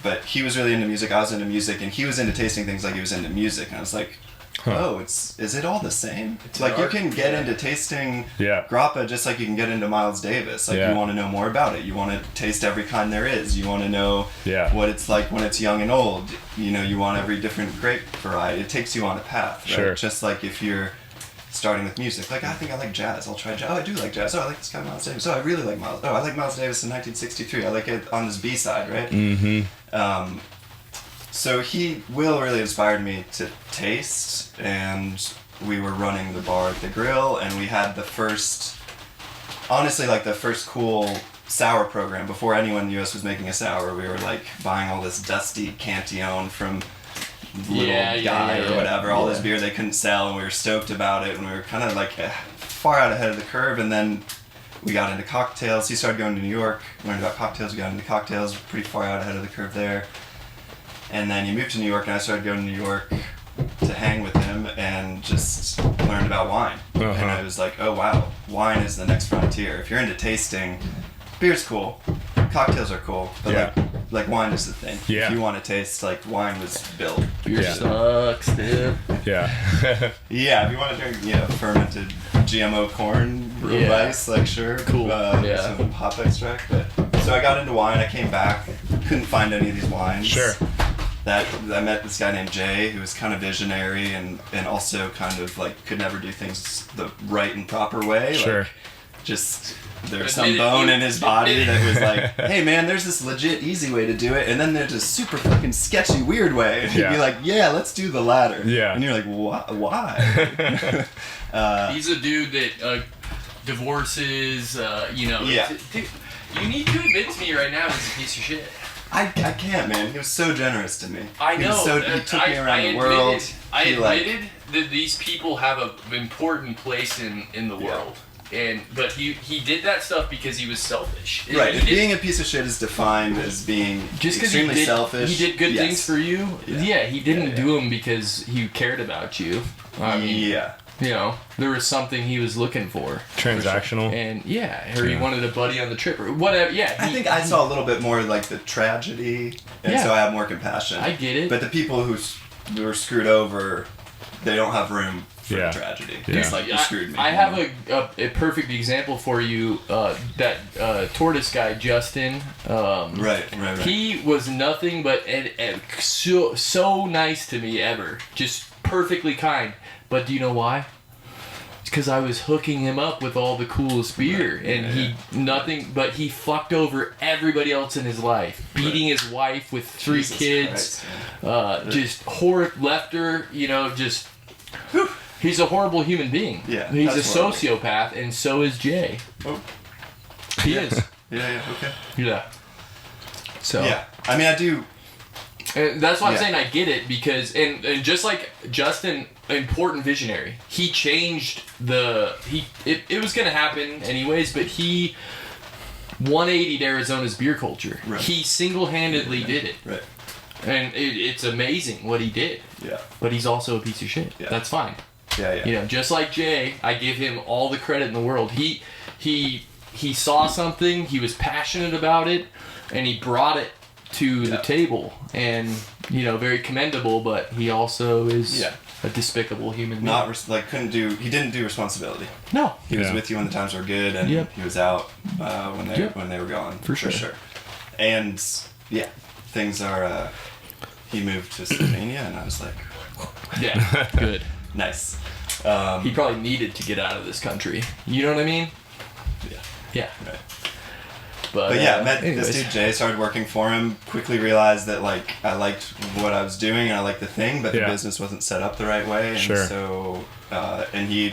but he was really into music. I was into music, and he was into tasting things like he was into music. And I was like, "Oh, is it all the same? It's like you can get into tasting grappa just like you can get into Miles Davis. Like you want to know more about it. You want to taste every kind there is. You want to know what it's like when it's young and old. You know, you want every different grape variety. It takes you on a path, right? Sure. Just like if you're starting with music, like I think I like jazz, I'll try jazz. Oh, I do like jazz. Oh, I like this guy Miles Davis. Oh, I really like Miles. Oh, I like Miles Davis in 1963. I like it on this B side, right? Mm-hmm. So Will really inspired me to taste, and we were running the bar at the grill, and we had the first cool sour program before anyone in the U.S. was making a sour. We were like buying all this dusty Cantillon from little guy or whatever, all this beer they couldn't sell, and we were stoked about it, and we were kind of like far out ahead of the curve. And then we got into cocktails. He started going to New York, learned about cocktails. We got into cocktails, pretty far out ahead of the curve there. And then he moved to New York, and I started going to New York to hang with him and just learned about wine. And I was like, oh wow, wine is the next frontier. If you're into tasting, beer's cool, cocktails are cool, but like wine is the thing. Yeah. If you want to taste, like wine was built. Beer sucks, dude. Yeah. If you want to drink, fermented GMO corn brew ice, like sure. Cool. Some hop extract. But so I got into wine. I came back, couldn't find any of these wines. Sure. That I met this guy named Jay, who was kind of visionary and also kind of like could never do things the right and proper way. Sure. Like, just there's some bone in his body that was like, hey man, there's this legit easy way to do it, and then there's a super fucking sketchy weird way. And he'd be like, yeah, let's do the latter. Yeah. And you're like, why? He's a dude that divorces, you need to admit to me right now he's a piece of shit. I can't, man. He was so generous to me. I know. He took me around the world. I admitted that these people have an important place in the world. But he did that stuff because he was selfish. Right. And being a piece of shit is defined as being extremely selfish. He did good things for you. Yeah, he didn't do them because he cared about you. I mean, you know, there was something he was looking for. Transactional. And or he wanted a buddy on the trip or whatever. Yeah. I think I saw a little bit more like the tragedy, and so I have more compassion. I get it. But the people who were screwed over, they don't have room for the tragedy. It's like, you screwed me. I have a perfect example for you. That tortoise guy, Justin. Right. He was nothing but so nice to me ever. Just perfectly kind. But do you know why? It's because I was hooking him up with all the coolest beer, and he fucked over everybody else in his life, beating his wife with 3 kids, just left her, just. Whew. He's a horrible human being. Yeah, he's a sociopath, and so is Jay. Oh, he is. Okay. Yeah. So. Yeah, I mean, I do. And that's why I'm saying I get it, because and just like Justin, important visionary. He changed it was gonna happen anyways, but he 180'd Arizona's beer culture. Right. He single-handedly did it. Right. And it's amazing what he did. Yeah. But he's also a piece of shit. Yeah. That's fine. Yeah. Just like Jay, I give him all the credit in the world. He saw something, he was passionate about it, and he brought it to the table, and very commendable, but he also is a despicable human being. He didn't do responsibility. No. He was with you when the times were good, and he was out when they were gone. For sure. And things are he moved to Slovenia, and I was like, good. Nice. He probably needed to get out of this country. You know what I mean? Yeah. Right. But met this dude Jay, started working for him, quickly realized that I liked what I was doing and I liked the thing, but the business wasn't set up the right way, and so and he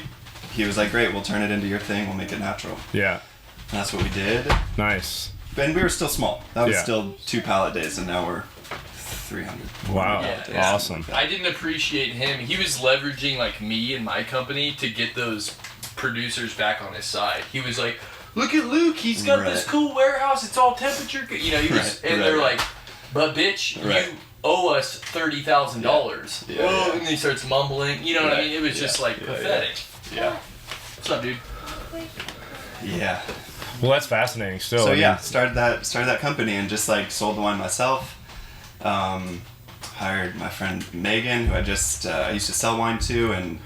he was like, great, we'll turn it into your thing. We'll make it natural. Yeah. And that's what we did. Nice. And we were still small. That was Yeah. still 2 pallet days, and now we're 300. Wow. Yeah. Awesome. I didn't appreciate him. He was leveraging like me and my company to get those producers back on his side. He was like, look at Luke, he's got this cool warehouse, it's all temperature, you know, he was, and they're like, but bitch, you owe us $30,000. Yeah. And he starts mumbling, you know what I mean? It was just like pathetic. Yeah. What's up, dude? Yeah. Well, that's fascinating still. So I mean, yeah, started that company and just like sold the wine myself. Hired my friend Megan, who I just I used to sell wine to, and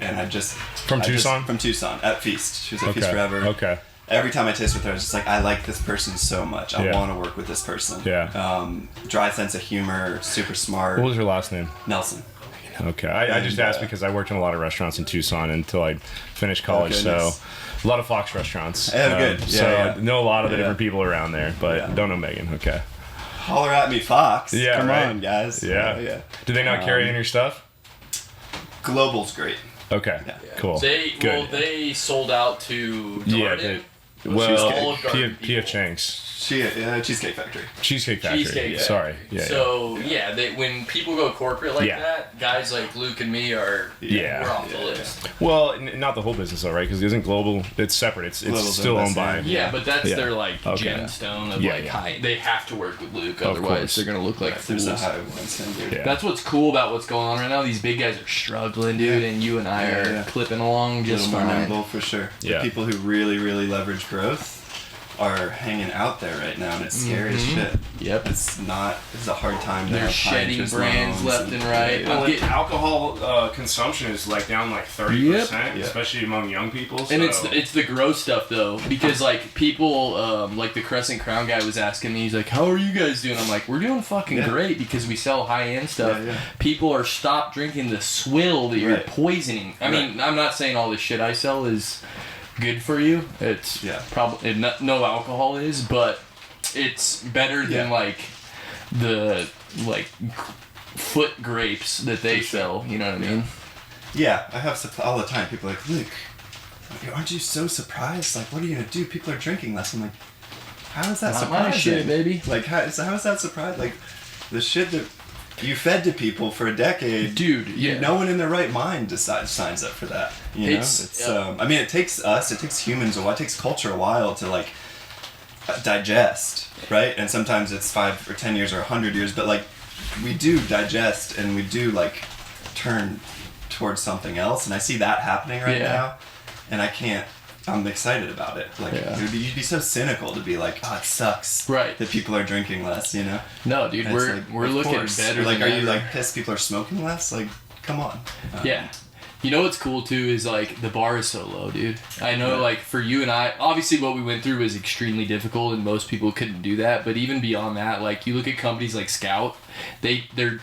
I just From Tucson? From Tucson at Feast. She was at Feast Okay. forever. Okay. Every time I taste with her, I was just like, I like this person so much. I want to work with this person. Yeah. Dry sense of humor, super smart. What was your last name? Nelson. Okay. I just asked because I worked in a lot of restaurants in Tucson until I finished college, so a lot of Fox restaurants. Oh, good. So I know a lot of the different people around there, but don't know Megan. Okay. Holler at me, Fox. Yeah, Come right. on, guys. Yeah. Do they not carry any of your stuff? Global's great. Okay. Yeah. Cool. They sold out to Darden. Well, Cheesecake. P.F. Chang's. Cheesecake Factory. Cheesecake Factory. Cheesecake Factory. Sorry. Yeah. They, when people go corporate like that, guys like Luke and me are we're off the list. Well, not the whole business though, right? Because it isn't global. It's separate. It's still owned by. Yeah, but that's their like gemstone of high. They have to work with Luke, otherwise they're gonna look like fools. There's a high one standard. Yeah. That's what's cool about what's going on right now. These big guys are struggling, dude, and you and I are clipping along just more fine. nimble for sure. Yeah. The people who really, really leverage growth are hanging out there right now, and it's scary as shit. Yep. It's a hard time. They're shedding brands left and right. Alcohol consumption is like down like 30%, especially among young people. So. And it's the gross stuff though, because like people like the Crescent Crown guy was asking me, he's like, "How are you guys doing?" I'm like, "We're doing fucking great because we sell high end stuff. People are stop drinking the swill that you're poisoning." I mean, I'm not saying all the shit I sell is good for you. It's probably no alcohol is, but it's better than like the foot grapes that they sell. You know what I mean? Yeah, I have all the time. People are like, Luke, aren't you so surprised? Like, what are you gonna do? People are drinking less. I'm like, how is that surprising? My shit, baby. Like, how is that surprising? Like, the shit that you fed to people for a decade, dude. No one in their right mind signs up for that. You know, I mean, it takes humans a while. It takes culture a while to like digest, right? And sometimes it's 5 or 10 years or 100 years, but like we do digest and we do like turn towards something else, and I see that happening right now, and I'm excited about it. Like, you'd be so cynical to be like, oh, it sucks that people are drinking less, you know? No, dude, and we're looking better. Like, are you like pissed people are smoking less? Like, come on. You know what's cool too is like the bar is so low, dude. I know like for you and I, obviously what we went through was extremely difficult and most people couldn't do that. But even beyond that, like you look at companies like Scout, they're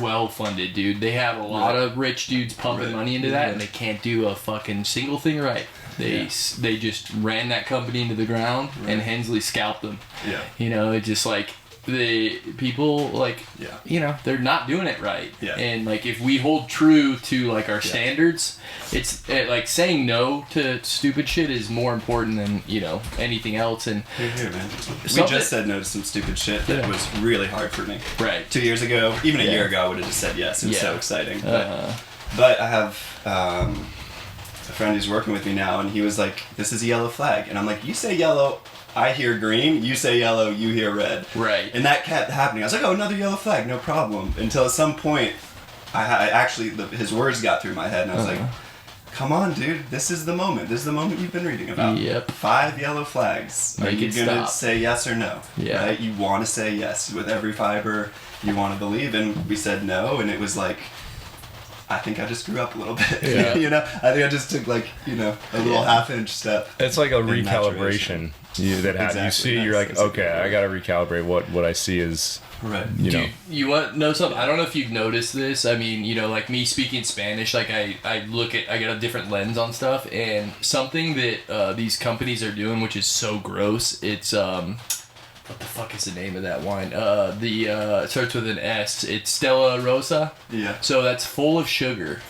well funded, dude. They have a lot of rich dudes pumping money into that, and they can't do a fucking single thing right. They just ran that company into the ground, and Hensley scalped them. Yeah. You know, it just like the people like you know, they're not doing it right. Yeah. And like if we hold true to like our standards, it's like saying no to stupid shit is more important than, you know, anything else. And here, man. We just said no to some stupid shit that was really hard for me. Right. 2 years ago, even a year ago, I would have just said yes. It was so exciting. But I have a friend who's working with me now, and he was like, "This is a yellow flag," and I'm like, "You say yellow, I hear green, you say yellow, you hear red." Right. And that kept happening. I was like, "Oh, another yellow flag, no problem." Until at some point, I actually, his words got through my head, and I was like, "Come on, dude, this is the moment. This is the moment you've been reading about. Yep. 5 yellow flags. Are you going to say yes or no? Yeah. Right? You want to say yes with every fiber. You want to believe." And we said no, and it was like, I think I just grew up a little bit. Yeah. You know, I think I just took like, you know, a little half-inch step. It's like a recalibration that happens. You see, you're like, okay, I got to recalibrate what I see is, you know. You want to know something? I don't know if you've noticed this. I mean, you know, like me speaking Spanish, like I get a different lens on stuff, and something that these companies are doing, which is so gross, it's, what the fuck is the name of that wine? It starts with an S. It's Stella Rosa. Yeah. So that's full of sugar.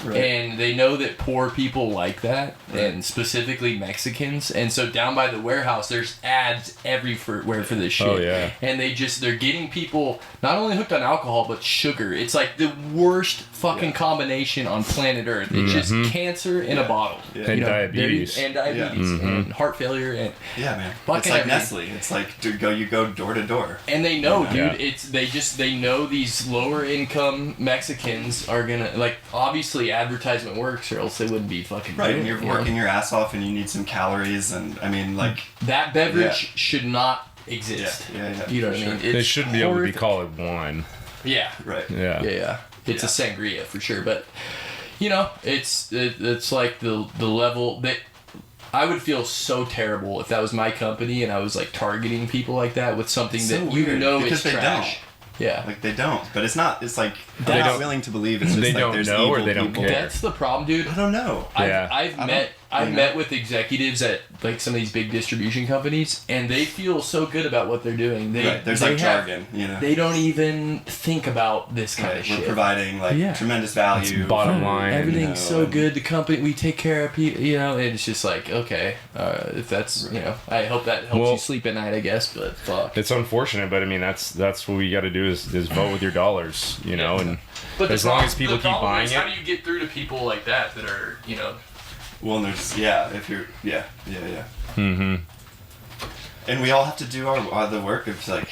Right. And they know that poor people like that, and specifically Mexicans. And so down by the warehouse, there's ads everywhere for this shit. Oh, yeah. And they're getting people not only hooked on alcohol, but sugar. It's like the worst fucking combination on planet Earth. It's just cancer in a bottle. Yeah. And diabetes. And heart failure. And yeah, man. fucking It's like everything. Nestle. It's like you go door to door. And they know, Yeah. dude. They know these lower income Mexicans are gonna, like, obviously advertisement works, or else they wouldn't be fucking Right, doing and it, you're you know? working your ass off, and you need some calories, and I mean, like, That beverage should not exist. Yeah, You know what for I mean? They It's shouldn't be able to be horrific. called wine. Yeah. right. Yeah. It's a sangria for sure, but you know, it's like the level that I would feel so terrible if that was my company and I was like targeting people like that with something So that weird, you know because is they trash. Yeah. Like, they don't, but it's not. It's like They they're not don't- willing to believe. It's just they like don't there's know, or evil they don't people. care. That's the problem, dude. I don't know. Yeah. I've met with executives at like some of these big distribution companies, and they feel so good about what they're doing. Right, there's like jargon, you know. They don't even think about this kind of We're shit. providing like Yeah. tremendous value. bottom line. Everything's you so know, good. The company, we take care of people, you know, and it's just like, okay, if that's, you know, I hope that helps you sleep at night, I guess, but fuck. It's unfortunate, but I mean that's what we got to do is vote with your dollars, you know, and But as long as people the keep problem buying is, it. how do you get through to people like that are, you know, Well, and there's if you're Mm-hmm. and we all have to do our the work of like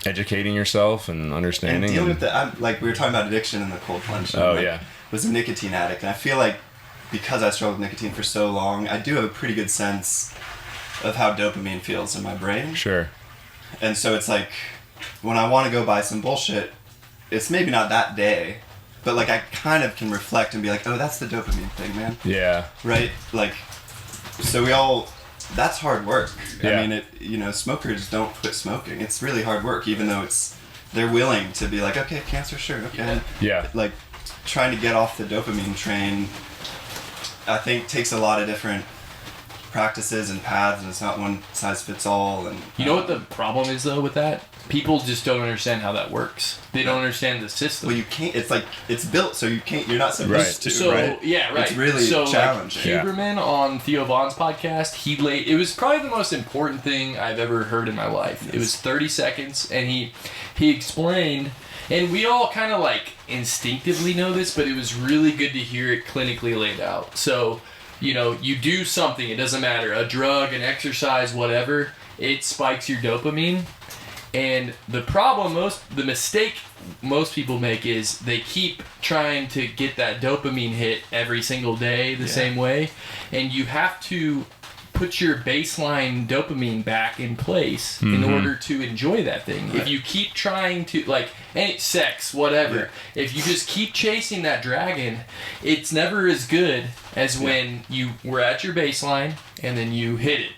Educating yourself and and understanding. dealing with the like we were talking about addiction in the cold plunge. Oh, like, yeah. was a nicotine addict, and I feel like because I struggled with nicotine for so long, I do have a pretty good sense of how dopamine feels in my brain. Sure. And so it's like when I want to go buy some bullshit, it's maybe not that day, but like I kind of can reflect and be like, oh, that's the dopamine thing, man. Yeah. Right? Like, so that's hard work. Yeah. I mean, smokers don't quit smoking. It's really hard work, even though they're willing to be like, okay, cancer, sure, okay. Yeah. Like, trying to get off the dopamine train, I think, takes a lot of different practices and paths, and it's not one size fits all. And you know what the problem is though with that? People just don't understand how that works. They don't understand the system. Well, you can't. It's like it's built so you can't. You're not supposed Right. to. So right? yeah, right. It's really challenging. Like, Huberman on Theo Vaughn's podcast, it was probably the most important thing I've ever heard in my life. Yes. It was 30 seconds, and he explained, and we all kind of like instinctively know this, but it was really good to hear it clinically laid out. So, you know, you do something, it doesn't matter, a drug, an exercise, whatever, it spikes your dopamine. And the mistake most people make is they keep trying to get that dopamine hit every single day the same way. And you have to put your baseline dopamine back in place in order to enjoy that thing. If you keep trying to, like, any sex, whatever, if you just keep chasing that dragon, it's never as good as when you were at your baseline and then you hit it.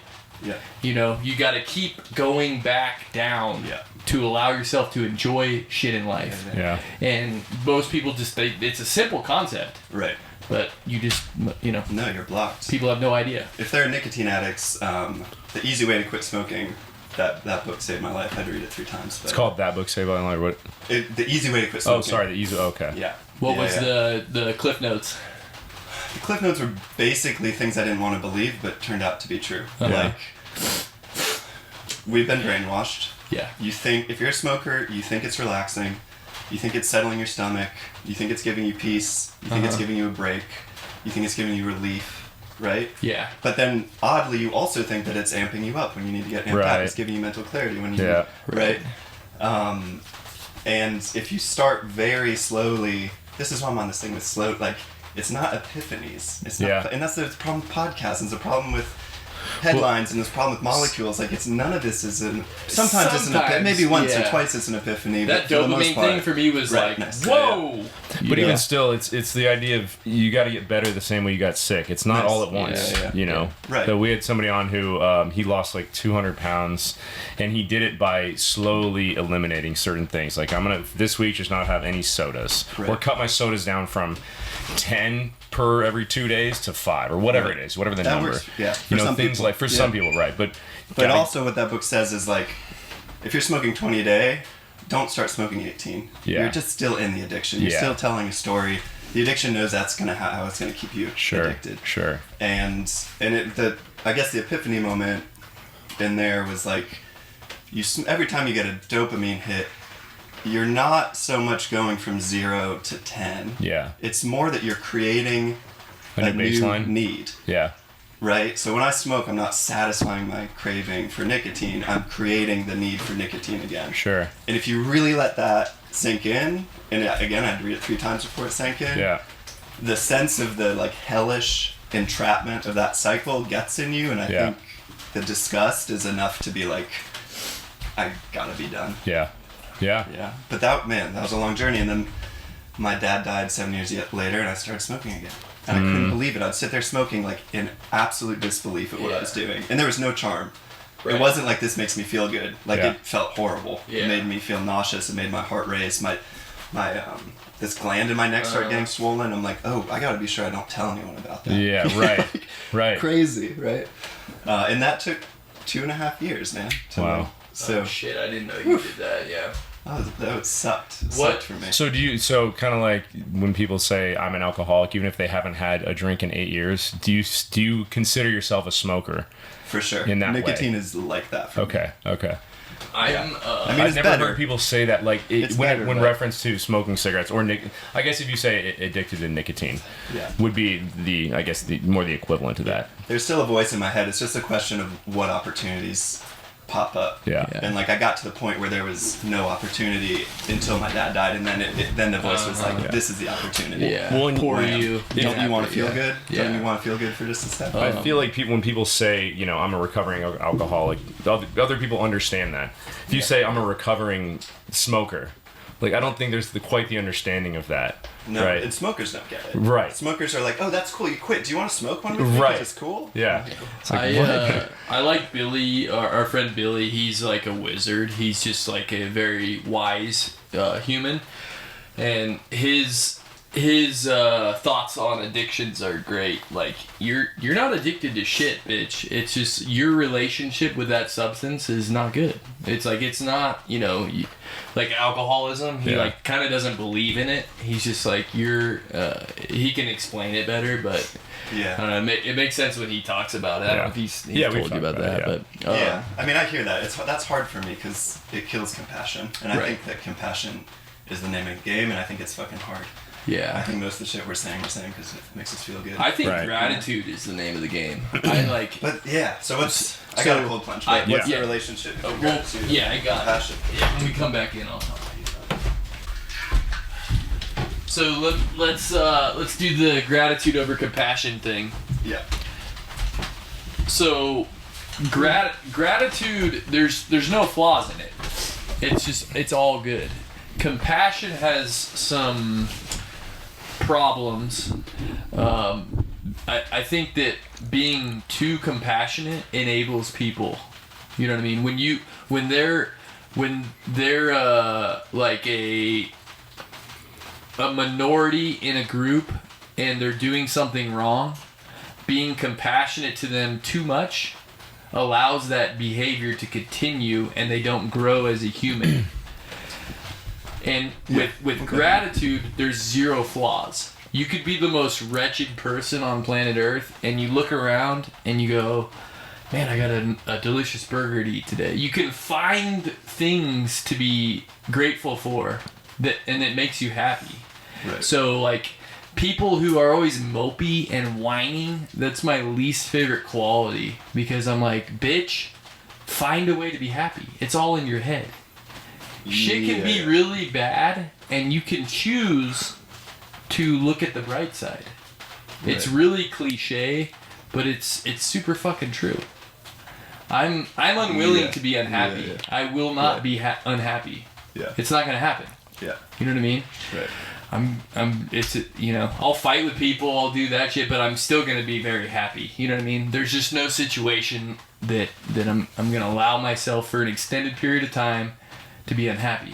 Yeah. You know, you got to keep going back down to allow yourself to enjoy shit in life. Yeah. And most people it's a simple concept, Right. but you just, you know, No, you're blocked. people have no idea. If they're nicotine addicts, The Easy Way to Quit Smoking, that book saved my life. I had to read it 3 times. But It's called That Book Saved My Life. What? The Easy Way to Quit Smoking. Oh, sorry. The easy. Okay. Yeah. What was the Cliff Notes? The Cliff Notes were basically things I didn't want to believe, but turned out to be true. Like, we've been brainwashed. Yeah. You think, if you're a smoker, you think it's relaxing. You think it's settling your stomach. You think it's giving you peace. You think it's giving you a break. You think it's giving you relief, right? Yeah. But then, oddly, you also think that it's amping you up when you need to get amped up. It's giving you mental clarity when you need, right? And if you start very slowly, this is why I'm on this thing with slow, like, it's not epiphanies. It's not, and that's the problem with podcasts. It's a problem with headlines, and there's a problem with molecules. Like, it's none of this is sometimes it's an epiphany. Maybe once or twice it's an epiphany. That dopamine thing for me was like, whoa! But even still, it's the idea of you got to get better the same way you got sick. It's not all at once, you know. Right. So we had somebody on who he lost like 200 pounds, and he did it by slowly eliminating certain things. Like, I'm gonna this week just not have any sodas, or cut my sodas down from 10 per every 2 days to 5, or whatever it is, whatever the number. Works, you know, things people. Like for some people, right? But also what that book says is, like, if you're smoking 20 a day, don't start smoking 18. You're just still in the addiction. You're still telling a story. the addiction knows that's how it's gonna keep you addicted. Sure. And I guess the epiphany moment in there was like, every time you get a dopamine hit, you're not so much going from 0 to 10. Yeah. It's more that you're creating a new baseline need. Yeah. Right? So when I smoke, I'm not satisfying my craving for nicotine. I'm creating the need for nicotine again. Sure. And if you really let that sink in, and again, I had to read it 3 times before it sank in. Yeah. The sense of the like hellish entrapment of that cycle gets in you, and I think the disgust is enough to be like, I gotta be done. Yeah. But that was a long journey, and then my dad died 7 years later, and I started smoking again. And I couldn't believe it. I'd sit there smoking like in absolute disbelief at what I was doing, and there was no charm. Right. It wasn't like this makes me feel good. Like it felt horrible. Yeah. It made me feel nauseous. It made my heart race. My this gland in my neck started getting swollen. I'm like, oh, I gotta be sure I don't tell anyone about that. Yeah, right, right. Crazy, right? And that took 2.5 years, man. Wow. So shit, I didn't know you did that. Yeah. That sucked. It What? sucked for me. So kind of like when people say I'm an alcoholic, even if they haven't had a drink in 8 years, do you consider yourself a smoker? For sure. In that nicotine way. is like that for me. Okay. I've never heard people say that, like when but reference to smoking cigarettes or I guess if you say addicted to nicotine, would be the more the equivalent to that. There's still a voice in my head. It's just a question of what opportunities pop up. Yeah. And like I got to the point where there was no opportunity until my dad died, and then the voice was like, "This is the opportunity." Yeah. Well, Poor you. Don't you want to feel good? Yeah. Don't you want to feel good for just a second? I feel like when people say, I'm a recovering alcoholic, other people understand that. If you say I'm a recovering smoker, like I don't think there's quite the understanding of that. No, right? and smokers don't get it. Right. Smokers are like, oh, that's cool, you quit. Do you want to smoke one with me? Right. It's cool. Yeah. It's like, I like Billy, our friend Billy. He's like a wizard. He's just like a very wise human, and his thoughts on addictions are great. Like you're not addicted to shit, bitch. It's just your relationship with that substance is not good. It's like it's not, like alcoholism. He like kind of doesn't believe in it. He's just like he can explain it better, but I don't know. It makes sense when he talks about it. I don't know if he's told you about that, but I mean, I hear that. That's hard for me because it kills compassion, and I think that compassion is the name of the game, and I think it's fucking hard. Yeah. I think most of the shit we're saying because it makes us feel good. I think gratitude is the name of the game. But so what's... I got a cold punch, but what's the relationship between gratitude I got compassion? Yeah, when we come back in, I'll talk about you. So let's do the gratitude over compassion thing. Yeah. So gratitude, there's no flaws in it. It's all good. Compassion has some problems. I think that being too compassionate enables people. You know what I mean? When they're like a minority in a group and they're doing something wrong, being compassionate to them too much allows that behavior to continue and they don't grow as a human. And with gratitude, there's zero flaws. You could be the most wretched person on planet Earth, and you look around and you go, man, I got a delicious burger to eat today. You can find things to be grateful for, and it makes you happy. Right. So, like, people who are always mopey and whining, that's my least favorite quality, because I'm like, bitch, find a way to be happy. It's all in your head. Shit can be really bad, and you can choose to look at the bright side. Right. It's really cliche, but it's super fucking true. I'm unwilling to be unhappy. Yeah. I will not be unhappy. Yeah. It's not gonna happen. Yeah. You know what I mean? Right. I'll fight with people, I'll do that shit, but I'm still gonna be very happy. You know what I mean? There's just no situation that I'm gonna allow myself for an extended period of time to be unhappy.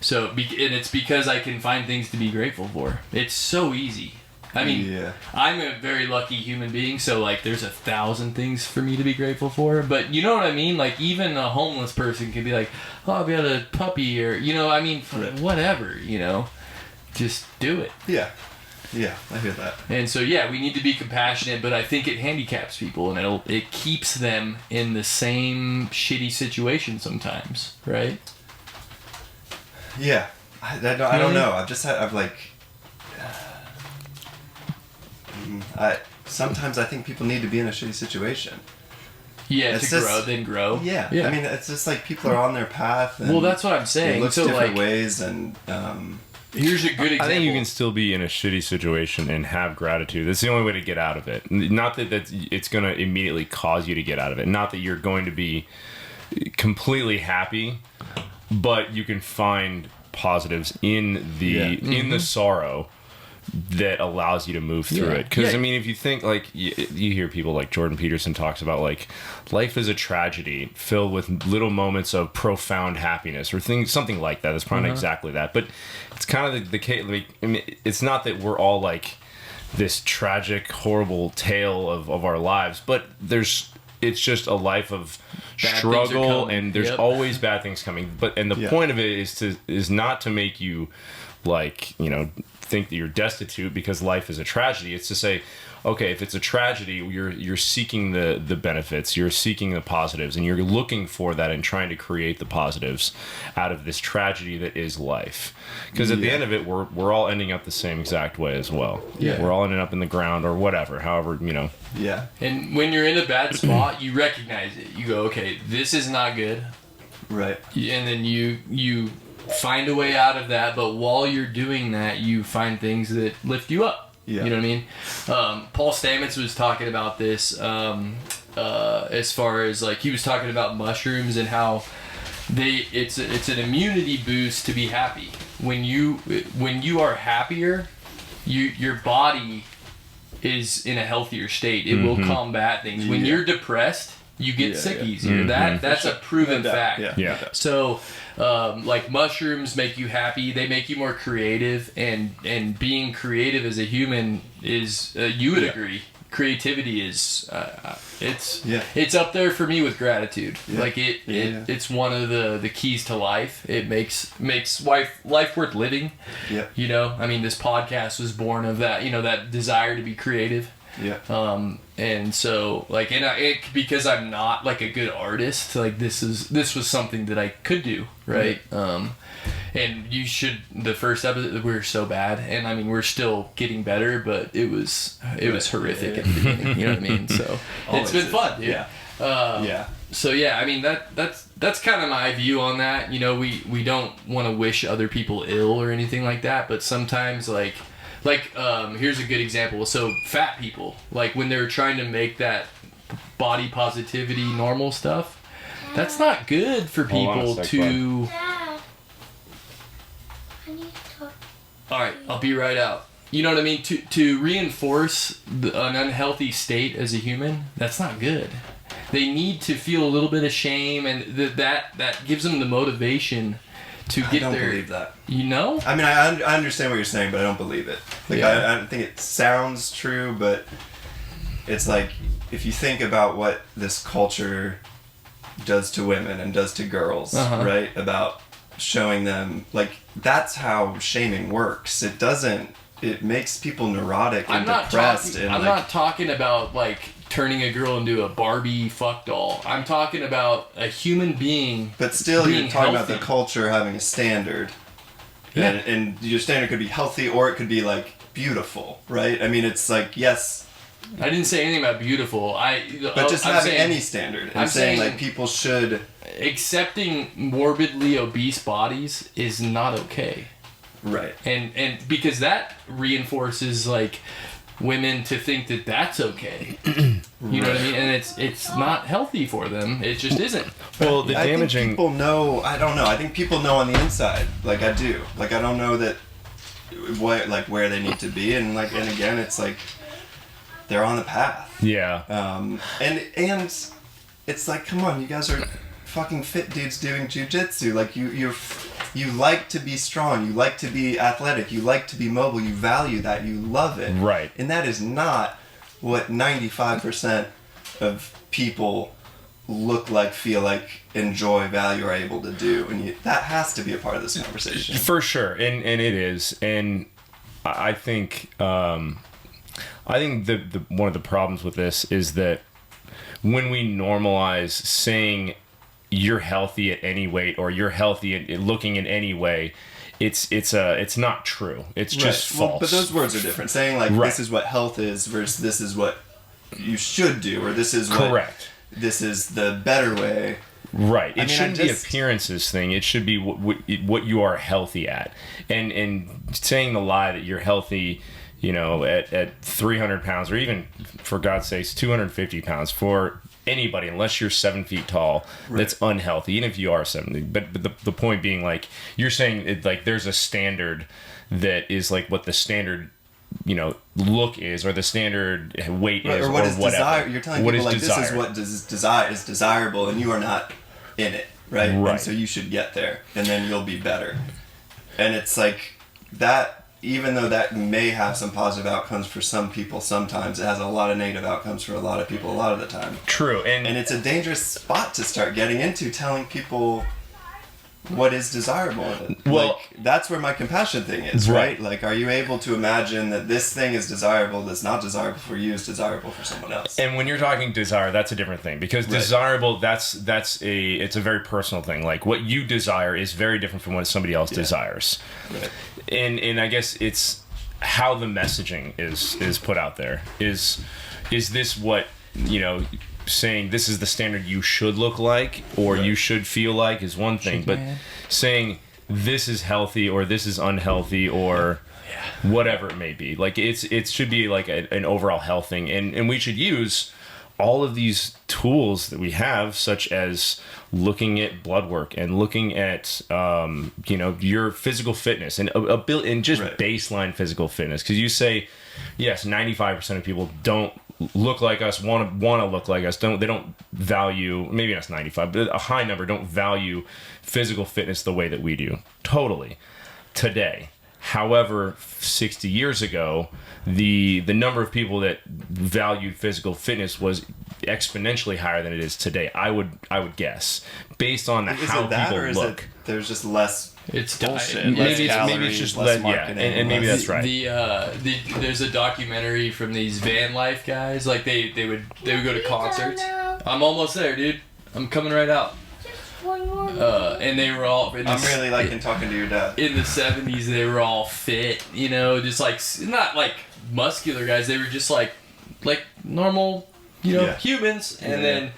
So, and it's because I can find things to be grateful for. It's so easy. I mean, I'm a very lucky human being, so, like, there's 1,000 things for me to be grateful for. But you know what I mean? Like, even a homeless person can be like, oh, I've got a puppy, or, whatever, just do it. Yeah. Yeah, I hear that. And so, yeah, we need to be compassionate, but I think it handicaps people, and it keeps them in the same shitty situation sometimes, right? Yeah. I don't know. Sometimes I think people need to be in a shitty situation. Yeah, grow. Yeah. I mean, it's just like people are on their path. And well, that's what I'm saying. It looks different ways, and here's a good example. I think you can still be in a shitty situation and have gratitude. That's the only way to get out of it. Not that it's going to immediately cause you to get out of it. Not that you're going to be completely happy, but you can find positives in the sorrow that allows you to move through it. Because I mean, if you think, like, you hear people like Jordan Peterson talks about, like, life is a tragedy filled with little moments of profound happiness or something like that. It's probably not exactly that, but it's kind of the case. Like, I mean, it's not that we're all like this tragic, horrible tale of our lives, but it's just a life of bad struggle, and there's always bad things coming. And the point of it is not to make you, like, think that you're destitute because life is a tragedy. It's to say, okay, if it's a tragedy, you're seeking the benefits, you're seeking the positives, and you're looking for that and trying to create the positives out of this tragedy that is life. Because at the end of it, we're all ending up the same exact way as well. Yeah. We're all ending up in the ground or whatever, however, Yeah. And when you're in a bad spot, you recognize it. You go, okay, this is not good. Right. And then you find a way out of that, but while you're doing that, you find things that lift you up. Yeah. You know what I mean? Paul Stamets was talking about this as far as, like, he was talking about mushrooms and how it's an immunity boost to be happy. When you are happier, your body is in a healthier state. It will combat things. When you're depressed, you get sick easier. That's a proven fact. Yeah. So, like, mushrooms make you happy. They make you more creative, and being creative as a human is, you would agree, creativity is, it's up there for me with gratitude. Yeah. Like, it's one of the keys to life. It makes life worth living. Yeah. I mean, this podcast was born of that, that desire to be creative. Yeah. And so, like, because I'm not, like, a good artist, like, this was something that I could do, right? And the first episode, we were so bad, and I mean, we're still getting better, but it was horrific at the beginning, you know what I mean? So it's been fun, dude. Yeah. So yeah, I mean, that's kind of my view on that. We don't want to wish other people ill or anything like that, but sometimes, like, here's a good example. So fat people, like, when they're trying to make that body positivity normal stuff, that's not good for people to... All right, I'll be right out. You know what I mean? To reinforce an unhealthy state as a human, that's not good. They need to feel a little bit of shame, and that gives them the motivation to get there. I don't believe that. I mean, I understand what you're saying, but I don't believe it. Like, I think it sounds true, but it's like, if you think about what this culture does to women and does to girls, right? About showing them, like, that's how shaming works. It makes people neurotic and depressed. I'm not talking about, like, turning a girl into a Barbie fuck doll. I'm talking about a human being. But still, you're talking about the culture having a standard. Yeah. And your standard could be healthy, or it could be, like, beautiful, right? I mean, it's like, yes. I didn't say anything about beautiful. But just having any standard. I'm saying, like, people should... Accepting morbidly obese bodies is not okay. Right. And because that reinforces, like, women to think that that's okay. You know what I mean? And it's not healthy for them. It just isn't. Well, the damaging... I think people know... I don't know. I think people know on the inside. Like, I do. Like, I don't know that... where they need to be. And, like, and again, it's like... They're on the path. Yeah. And it's like, come on, you guys are fucking fit dudes doing jiu-jitsu. Like, you like to be strong. You like to be athletic. You like to be mobile. You value that. You love it. Right. And that is not what 95% of people look like, feel like, enjoy, value, are able to do. And that has to be a part of this conversation. For sure. And it is. And I think the one of the problems with this is that when we normalize saying you're healthy at any weight or you're healthy at looking in any way, it's not true. It's just false. Well, but those words are different. Saying like this is what health is versus this is what you should do, or this is what correct. This is the better way. Right. It shouldn't be appearances thing. It should be what you are healthy at. And saying the lie that you're healthy, you know, at 300 pounds, or even, for God's sakes, 250 pounds for anybody, unless you're 7 feet tall, that's unhealthy, even if you are 70. But the point being, like, you're saying, like, there's a standard that is, like, what the standard, you know, look is, or the standard weight is, or what is whatever. Desire. You're telling people, like, this is what is desirable, and you are not in it, right? And so you should get there, and then you'll be better. And it's like that. Even though that may have some positive outcomes for some people, sometimes it has a lot of negative outcomes for a lot of people a lot of the time. True. And it's a dangerous spot to start getting into, telling people what is desirable. Well, like, that's where my compassion thing is, right? Like, are you able to imagine that this thing is desirable that's not desirable for you is desirable for someone else? And when you're talking desire, that's a different thing, because desirable, it's a very personal thing. Like, what you desire is very different from what somebody else desires. Right. And I guess it's how the messaging is put out there. Is this what, you know, saying this is the standard you should look like or you should feel like is one thing, but saying this is healthy or this is unhealthy or whatever it may be, like it should be like an overall health thing, and we should use all of these tools that we have, such as looking at blood work and looking at you know, your physical fitness and just baseline physical fitness, because you say yes, 95% of people don't look like us, want to look like us, they don't value, maybe that's 95, but a high number don't value physical fitness the way that we do totally today. However, 60 years ago, the number of people that valued physical fitness was exponentially higher than it is today. I would guess, based on how people look. There's just less. It's bullshit. Maybe it's just less marketing. And maybe that's right. There's a documentary from these van life guys. Like they would go to concerts. I'm almost there, dude. I'm coming right out. And they were all. I'm really liking talking to your dad. In the 70s, they were all fit, you know, just like not like muscular guys. They were just like normal, you know, humans. And then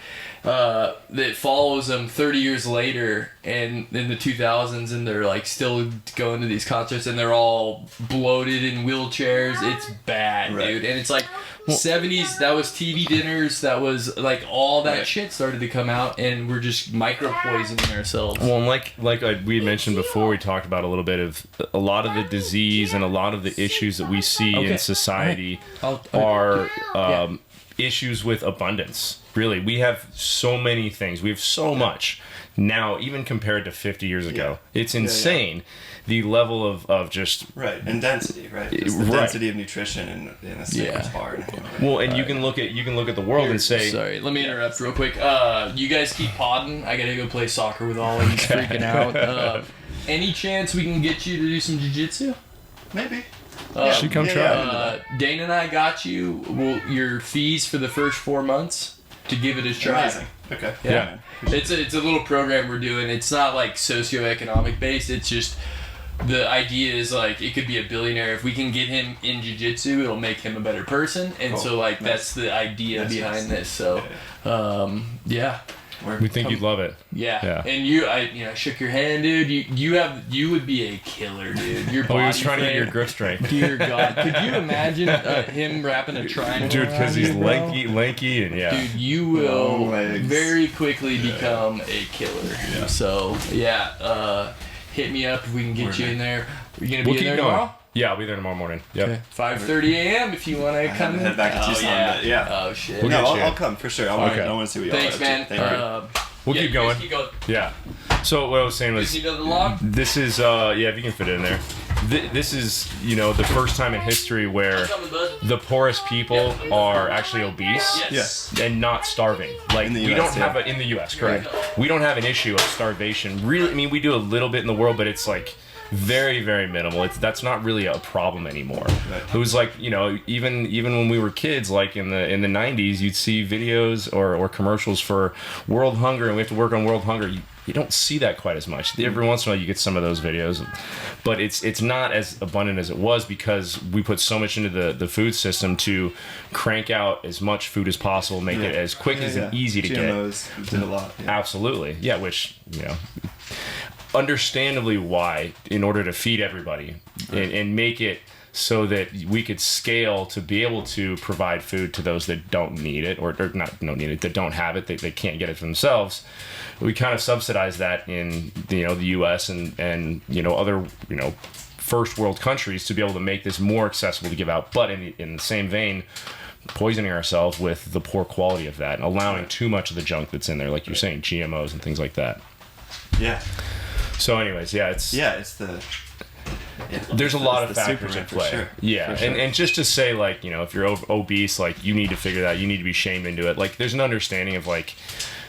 that follows them 30 years later, and in the 2000s, and they're like still going to these concerts, and they're all bloated in wheelchairs. It's bad, dude. And it's like 70s, that was TV dinners, that was like all that shit started to come out, and we're just micro poisoning ourselves. Well, and like we had mentioned before, we talked about a little bit of a lot of the disease and a lot of the issues that we see in society are issues with abundance. Really, we have so many things. We have so much now, even compared to 50 years ago. It's insane. The level of just and density, right? Just the density of nutrition in a Snickers bar. Well, and you can look at the world and say, sorry, let me interrupt real quick. You guys keep podding. I gotta go play soccer with Ollie. He's freaking out. Any chance we can get you to do some jiu-jitsu? Maybe. Should come try. Dane and I got you your fees for the first 4 months to give it a try. Amazing. Okay. Yeah. It's a little program we're doing. It's not like socioeconomic based. It's just the idea is like it could be a billionaire. If we can get him in jiu-jitsu, it'll make him a better person. And so like that's the idea behind this. So we think you'd love it. Yeah. And I shook your hand, dude. You would be a killer, dude. Your body he was trying to get your grip strength. Dear God, could you imagine him wrapping a triangle? Dude, because he's lanky, and dude, you will very quickly become a killer. Yeah. So hit me up if we can get you in there. Are you gonna be in there tomorrow? Yeah, I'll be there tomorrow morning. Yep. Okay. 5:30 a.m. if you want to come in. Head back to Tucson. Oh shit. I'll come for sure. I want to see what y'all Thanks, man. We'll keep going. Yeah. So what I was saying was, this is if you can fit it in there. This is the first time in history where the poorest people are actually obese and not starving. Like we don't have in the U.S. Correct. We don't have an issue of starvation. Really, I mean, we do a little bit in the world, but it's like very, very minimal. That's not really a problem anymore. Right. It was like, you know, even when we were kids, like in the 90s, you'd see videos or commercials for world hunger, and we have to work on world hunger. You don't see that quite as much. Every once in a while you get some of those videos, but it's not as abundant as it was because we put so much into the food system to crank out as much food as possible, make it as quick as and easy to GMOs did a lot. Yeah. Absolutely. Yeah, which, you know, understandably why, in order to feed everybody and make it so that we could scale to be able to provide food to those that don't need it or not don't need it, that don't have it, they can't get it for themselves. We kind of subsidize that in, you know, the U.S. and you know, other, you know, first world countries to be able to make this more accessible to give out, but in the same vein, poisoning ourselves with the poor quality of that and allowing too much of the junk that's in there, like you're saying, GMOs and things like that. Yeah. So anyways, there's a lot of factors at play. Sure. Yeah. For sure. And just to say, like, you know, if you're obese, like, you need to figure that out. You need to be shamed into it. Like, there's an understanding of, like,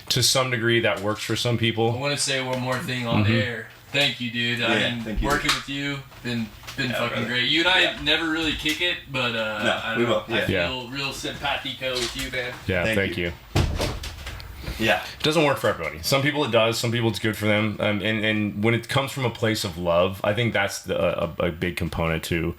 to some degree that works for some people. I want to say one more thing on air. Thank you, dude. I mean, working with you, been fucking great. You and I never really kick it, but I feel real simpatico with you, man. Yeah, thank you. Yeah. It doesn't work for everybody. Some people it does. Some people it's good for them. And when it comes from a place of love, I think that's a big component to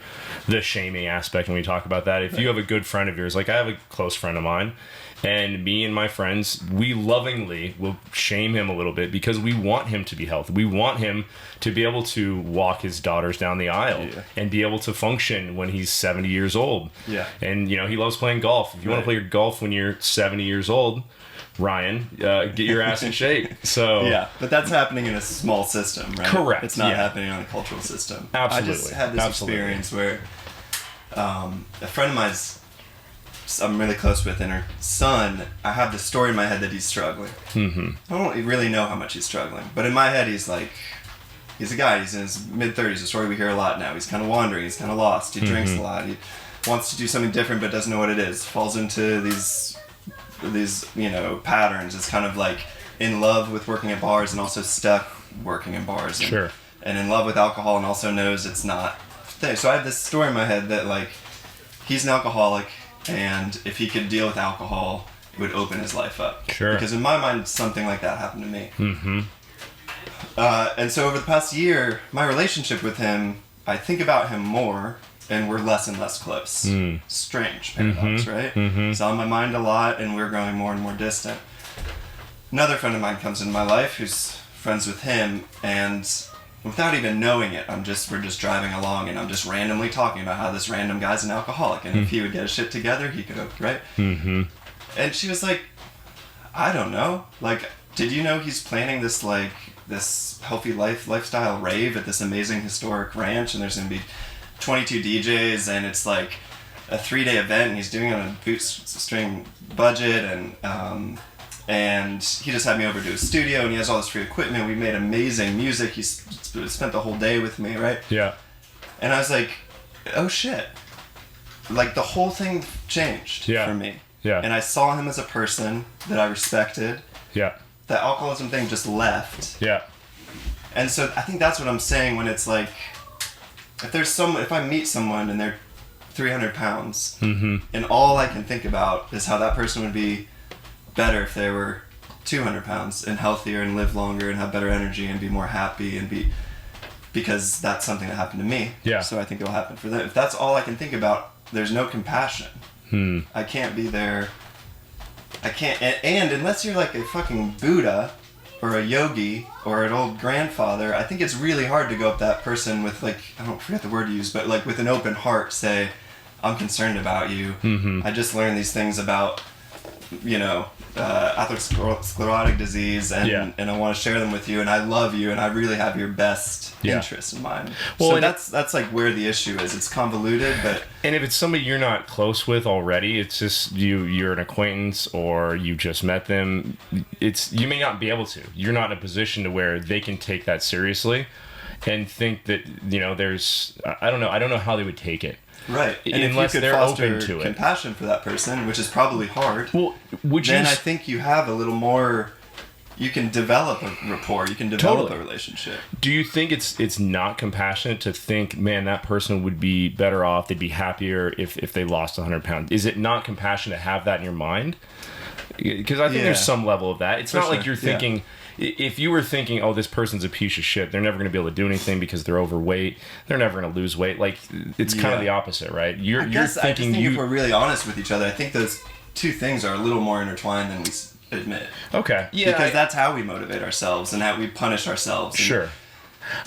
the shaming aspect when we talk about that. If you have a good friend of yours, like I have a close friend of mine, and me and my friends, we lovingly will shame him a little bit because we want him to be healthy. We want him to be able to walk his daughters down the aisle and be able to function when he's 70 years old. Yeah. And, you know, he loves playing golf. If you want to play your golf when you're 70 years old, Ryan, get your ass in shape. So yeah, but that's happening in a small system, right? Correct. It's not happening on a cultural system. Absolutely. I just had this experience where a friend of mine's I'm really close with, and her son, I have this story in my head that he's struggling. Mm-hmm. I don't really know how much he's struggling, but in my head he's like, he's a guy, he's in his mid-30s, a story we hear a lot now. He's kind of wandering, he's kind of lost, he drinks a lot, he wants to do something different but doesn't know what it is, falls into these you know, patterns. It's kind of like in love with working at bars and also stuck working in bars. And in love with alcohol and also knows it's not thing. So I have this story in my head that, like, he's an alcoholic, and if he could deal with alcohol, it would open his life up. Sure. Because in my mind, something like that happened to me. Mm-hmm. And so over the past year, my relationship with him, I think about him more, and we're less and less close. Strange paradox, right? It's on my mind a lot, and we're growing more and more distant. Another friend of mine comes into my life who's friends with him, and without even knowing it, we're just driving along, and I'm just randomly talking about how this random guy's an alcoholic, and if he would get his shit together, he could, right? Mm-hmm. And she was like, I don't know. Like, did you know he's planning this, like, this healthy lifestyle rave at this amazing historic ranch, and there's going to be 22 DJs, and it's like a 3-day event, and he's doing it on a bootstring budget, and he just had me over to his studio, and he has all this free equipment. We made amazing music. He spent the whole day with me, right? Yeah. And I was like, oh shit. Like, the whole thing changed for me. Yeah. And I saw him as a person that I respected. Yeah. The alcoholism thing just left. Yeah. And so I think that's what I'm saying when it's like, if I meet someone and they're 300 pounds, and all I can think about is how that person would be better if they were 200 pounds and healthier and live longer and have better energy and be more happy because that's something that happened to me. Yeah. So I think it'll happen for them. If that's all I can think about, there's no compassion. I can't be there. I can't, and unless you're like a fucking Buddha or a yogi or an old grandfather, I think it's really hard to go up that person with, like, I don't forget the word to use, but like with an open heart say, I'm concerned about you. I just learned these things about, you know, atherosclerotic disease, and I want to share them with you, and I love you, and I really have your best interest in mind. Well, so that's like where the issue is. It's convoluted, but and if it's somebody you're not close with already, it's just you're an acquaintance or you just met them. You may not be able to. You're not in a position to where they can take that seriously and think that, you know, there's I don't know how they would take it. Right. And unless if you could they're foster open to it. compassion for that person, which is probably hard, well, then I think you have a little more, you can develop a rapport, you can develop a relationship. Do you think it's not compassionate to think, man, that person would be better off, they'd be happier if they lost 100 pounds? Is it not compassionate to have that in your mind? Because I think there's some level of that. It's not like you're thinking, if you were thinking, oh, this person's a piece of shit, they're never going to be able to do anything because they're overweight, they're never going to lose weight. Like, it's kind of the opposite, right? You're thinking, I just think if we're really honest with each other, I think those two things are a little more intertwined than we admit. Okay. Yeah. Because that's how we motivate ourselves and how we punish ourselves. Sure.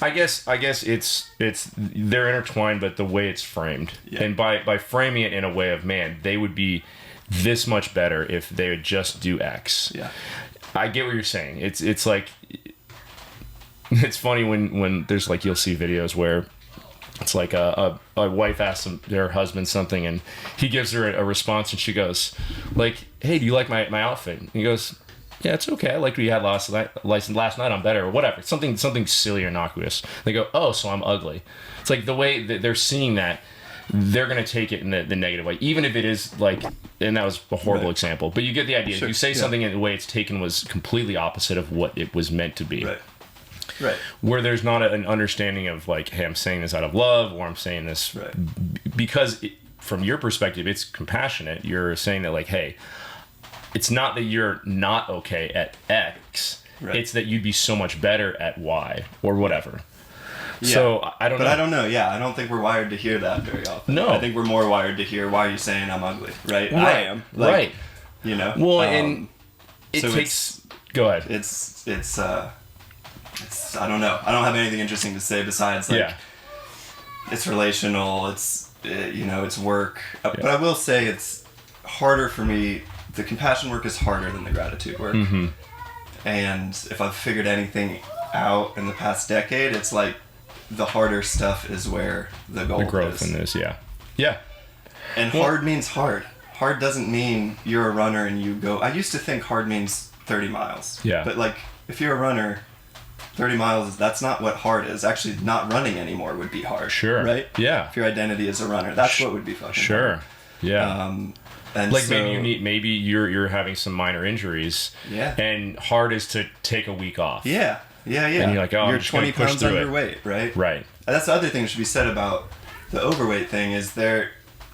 I guess it's they're intertwined, but the way it's framed, and by framing it in a way of, man, they would be this much better if they would just do X. Yeah. I get what you're saying. It's like, it's funny when there's like, you'll see videos where it's like a wife asks their husband something and he gives her a response and she goes like, hey, do you like my outfit? And he goes, yeah, it's okay. I liked what you had last night. I'm better, or whatever. Something silly or innocuous. They go, oh, so I'm ugly. It's like the way that they're seeing that, they're going to take it in the negative way, even if it is like, and that was a horrible example, but you get the idea. Sure. You say something and the way it's taken was completely opposite of what it was meant to be. Right. Where there's not an understanding of like, hey, I'm saying this out of love, or I'm saying this because from your perspective, it's compassionate. You're saying that like, hey, it's not that you're not okay at X. Right. It's that you'd be so much better at Y or whatever. Yeah. So I don't know. But I don't know. Yeah, I don't think we're wired to hear that very often. No. I think we're more wired to hear, why are you saying I'm ugly? Right? I am. Like, right. You know? Well, and it so takes... Go ahead. It's I don't know. I don't have anything interesting to say besides like, it's relational, it's, it's work. But I will say it's harder for me. The compassion work is harder than the gratitude work. Mm-hmm. And if I've figured anything out in the past decade, it's like the harder stuff is where the goal is. The growth in this, yeah. And hard means hard. Hard doesn't mean you're a runner and you go... I used to think hard means 30 miles. Yeah. But like, if you're a runner, 30 miles, that's not what hard is. Actually, not running anymore would be hard. Sure. Right? Yeah. If your identity is a runner, that's what would be fucking hard. Yeah. And like, so, maybe you're having some minor injuries. Yeah. And hard is to take a week off. Yeah. And you're like, oh, you're 20 pounds underweight, right? Right. And that's the other thing that should be said about the overweight thing is there's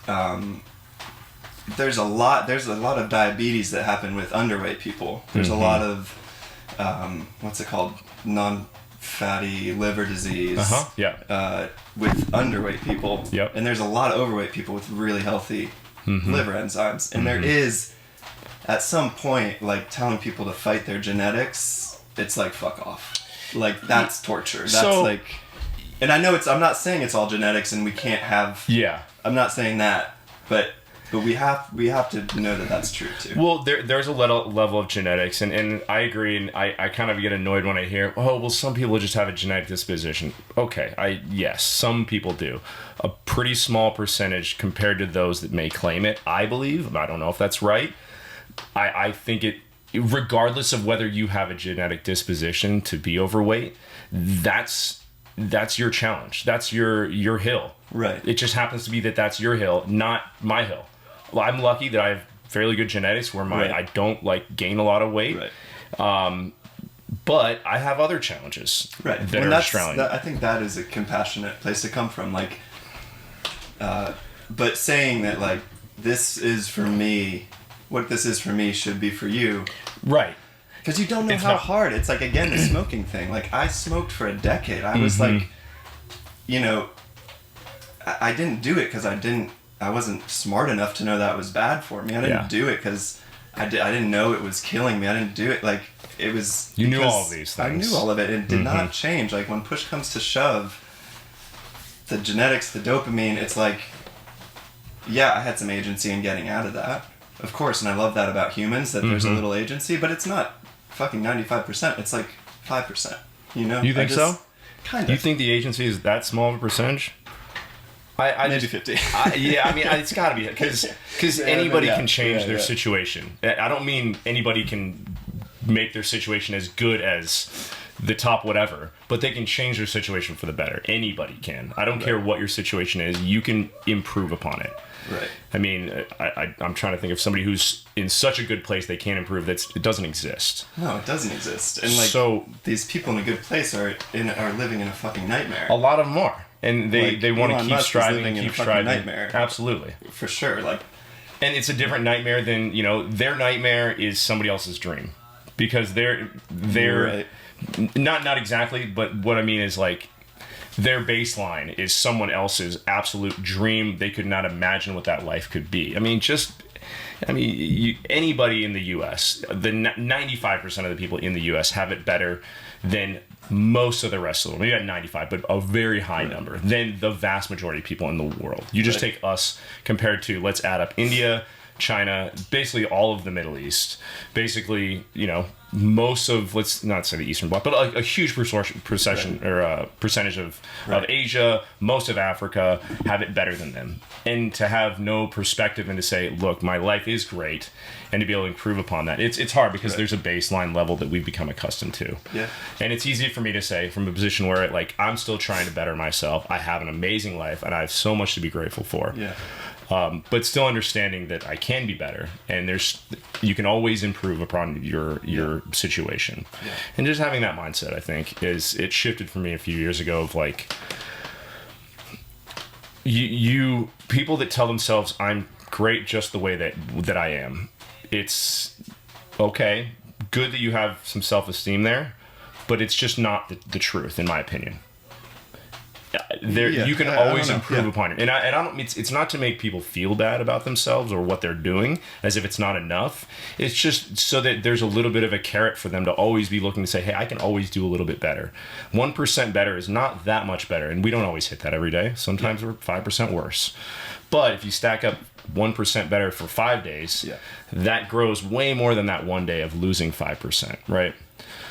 a lot of diabetes that happen with underweight people. There's a lot of what's it called? Non-fatty liver disease. With underweight people. Yep. And there's a lot of overweight people with really healthy liver enzymes. And there is, at some point, like telling people to fight their genetics, it's like, fuck off. Like, that's torture. That's and I know I'm not saying it's all genetics and we can't have... Yeah. I'm not saying that, but we have to know that that's true too. Well, there's a level of genetics, and I agree, and I kind of get annoyed when I hear, oh, well, some people just have a genetic disposition. Okay, yes, some people do. A pretty small percentage compared to those that may claim it, I believe. I don't know if that's right. I think it, regardless of whether you have a genetic disposition to be overweight, that's your challenge. That's your hill. Right. It just happens to be that's your hill, not my hill. Well, I'm lucky that I have fairly good genetics where I don't like gain a lot of weight. Right. But I have other challenges that are struggling. I think that is a compassionate place to come from. Like, but saying that like, this is for me, what this is for me should be for you. Right. Because you don't know how hard. It's like, again, the smoking thing. Like, I smoked for a decade. I was like, I didn't do it because I wasn't smart enough to know that was bad for me. I didn't do it because I didn't know it was killing me. I didn't do it like it was. You knew all of these things. I knew all of it. It did not change. Like, when push comes to shove, the genetics, the dopamine, it's like, yeah, I had some agency in getting out of that. Of course, and I love that about humans, that there's a little agency, but it's not fucking 95%. It's like 5%. You think so? Kind of. You think the agency is that small of a percentage? Maybe 50. It's got to be because anybody can change their situation. I don't mean anybody can make their situation as good as the top whatever, but they can change their situation for the better. Anybody can. I don't care what your situation is. You can improve upon it. Right. I mean, I'm trying to think of somebody who's in such a good place they can't improve. It doesn't exist. No, it doesn't exist. And so these people in a good place are living in a fucking nightmare. A lot of them are, and they want to keep striving and keep striving. Nightmare. Absolutely, for sure. Like, and it's a different nightmare than their nightmare is somebody else's dream, because they're right. Not exactly, but what I mean is like their baseline is someone else's absolute dream. They could not imagine what that life could be. Anybody in the U.S., the 95% of the people in the U.S. have it better than most of the rest of the world. Maybe not 95, but a very high number than the vast majority of people in the world. You just take us compared to, let's add up India, China, basically all of the Middle East, basically, most of, let's not say the Eastern Bloc, but a huge percentage of Asia, most of Africa have it better than them. And to have no perspective and to say, look, my life is great, and to be able to improve upon that, it's hard because there's a baseline level that we've become accustomed to. Yeah. And it's easy for me to say from a position where I'm still trying to better myself. I have an amazing life, and I have so much to be grateful for. Yeah. But still understanding that I can be better, and you can always improve upon your situation. Yeah. And just having that mindset, I think, it shifted for me a few years ago of you people that tell themselves I'm great just the way that I am. It's okay, good that you have some self-esteem there, but it's just not the truth, in my opinion. You can always improve upon it, and I don't. It's not to make people feel bad about themselves or what they're doing, as if it's not enough. It's just so that there's a little bit of a carrot for them to always be looking to say, "Hey, I can always do a little bit better." 1% better is not that much better, and we don't always hit that every day. Sometimes we're 5% worse. But if you stack up 1% better for 5 days, that grows way more than that one day of losing 5%, right?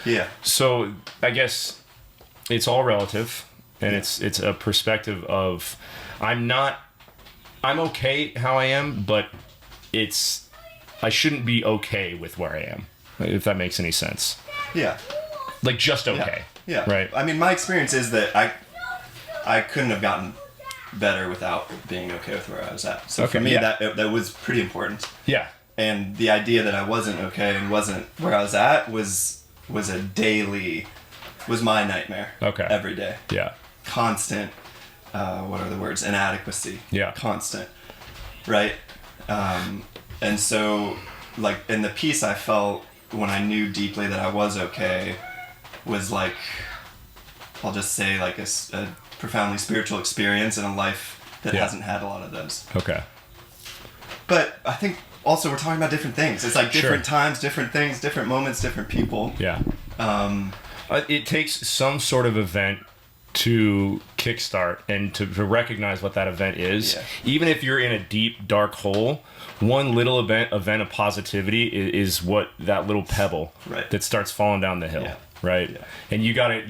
Yeah. So I guess it's all relative. And it's a perspective of I'm okay how I am, but I shouldn't be okay with where I am, if that makes any sense. Yeah. Just okay. Yeah. Right. I mean, my experience is that I couldn't have gotten better without being okay with where I was at. So for me, that was pretty important. Yeah. And the idea that I wasn't okay and wasn't where I was at was my nightmare. Okay. Every day. Yeah. Constant, what are the words? Inadequacy. Yeah. Constant. Right? And so, and the peace I felt when I knew deeply that I was okay was I'll just say a profoundly spiritual experience in a life that hasn't had a lot of those. Okay. But I think also we're talking about different things. It's different times, different things, different moments, different people. Yeah. It takes some sort of event to kickstart and to recognize what that event is. Yeah. Even if you're in a deep, dark hole, one little event of positivity is what that little pebble that starts falling down the hill, right? Yeah. And you gotta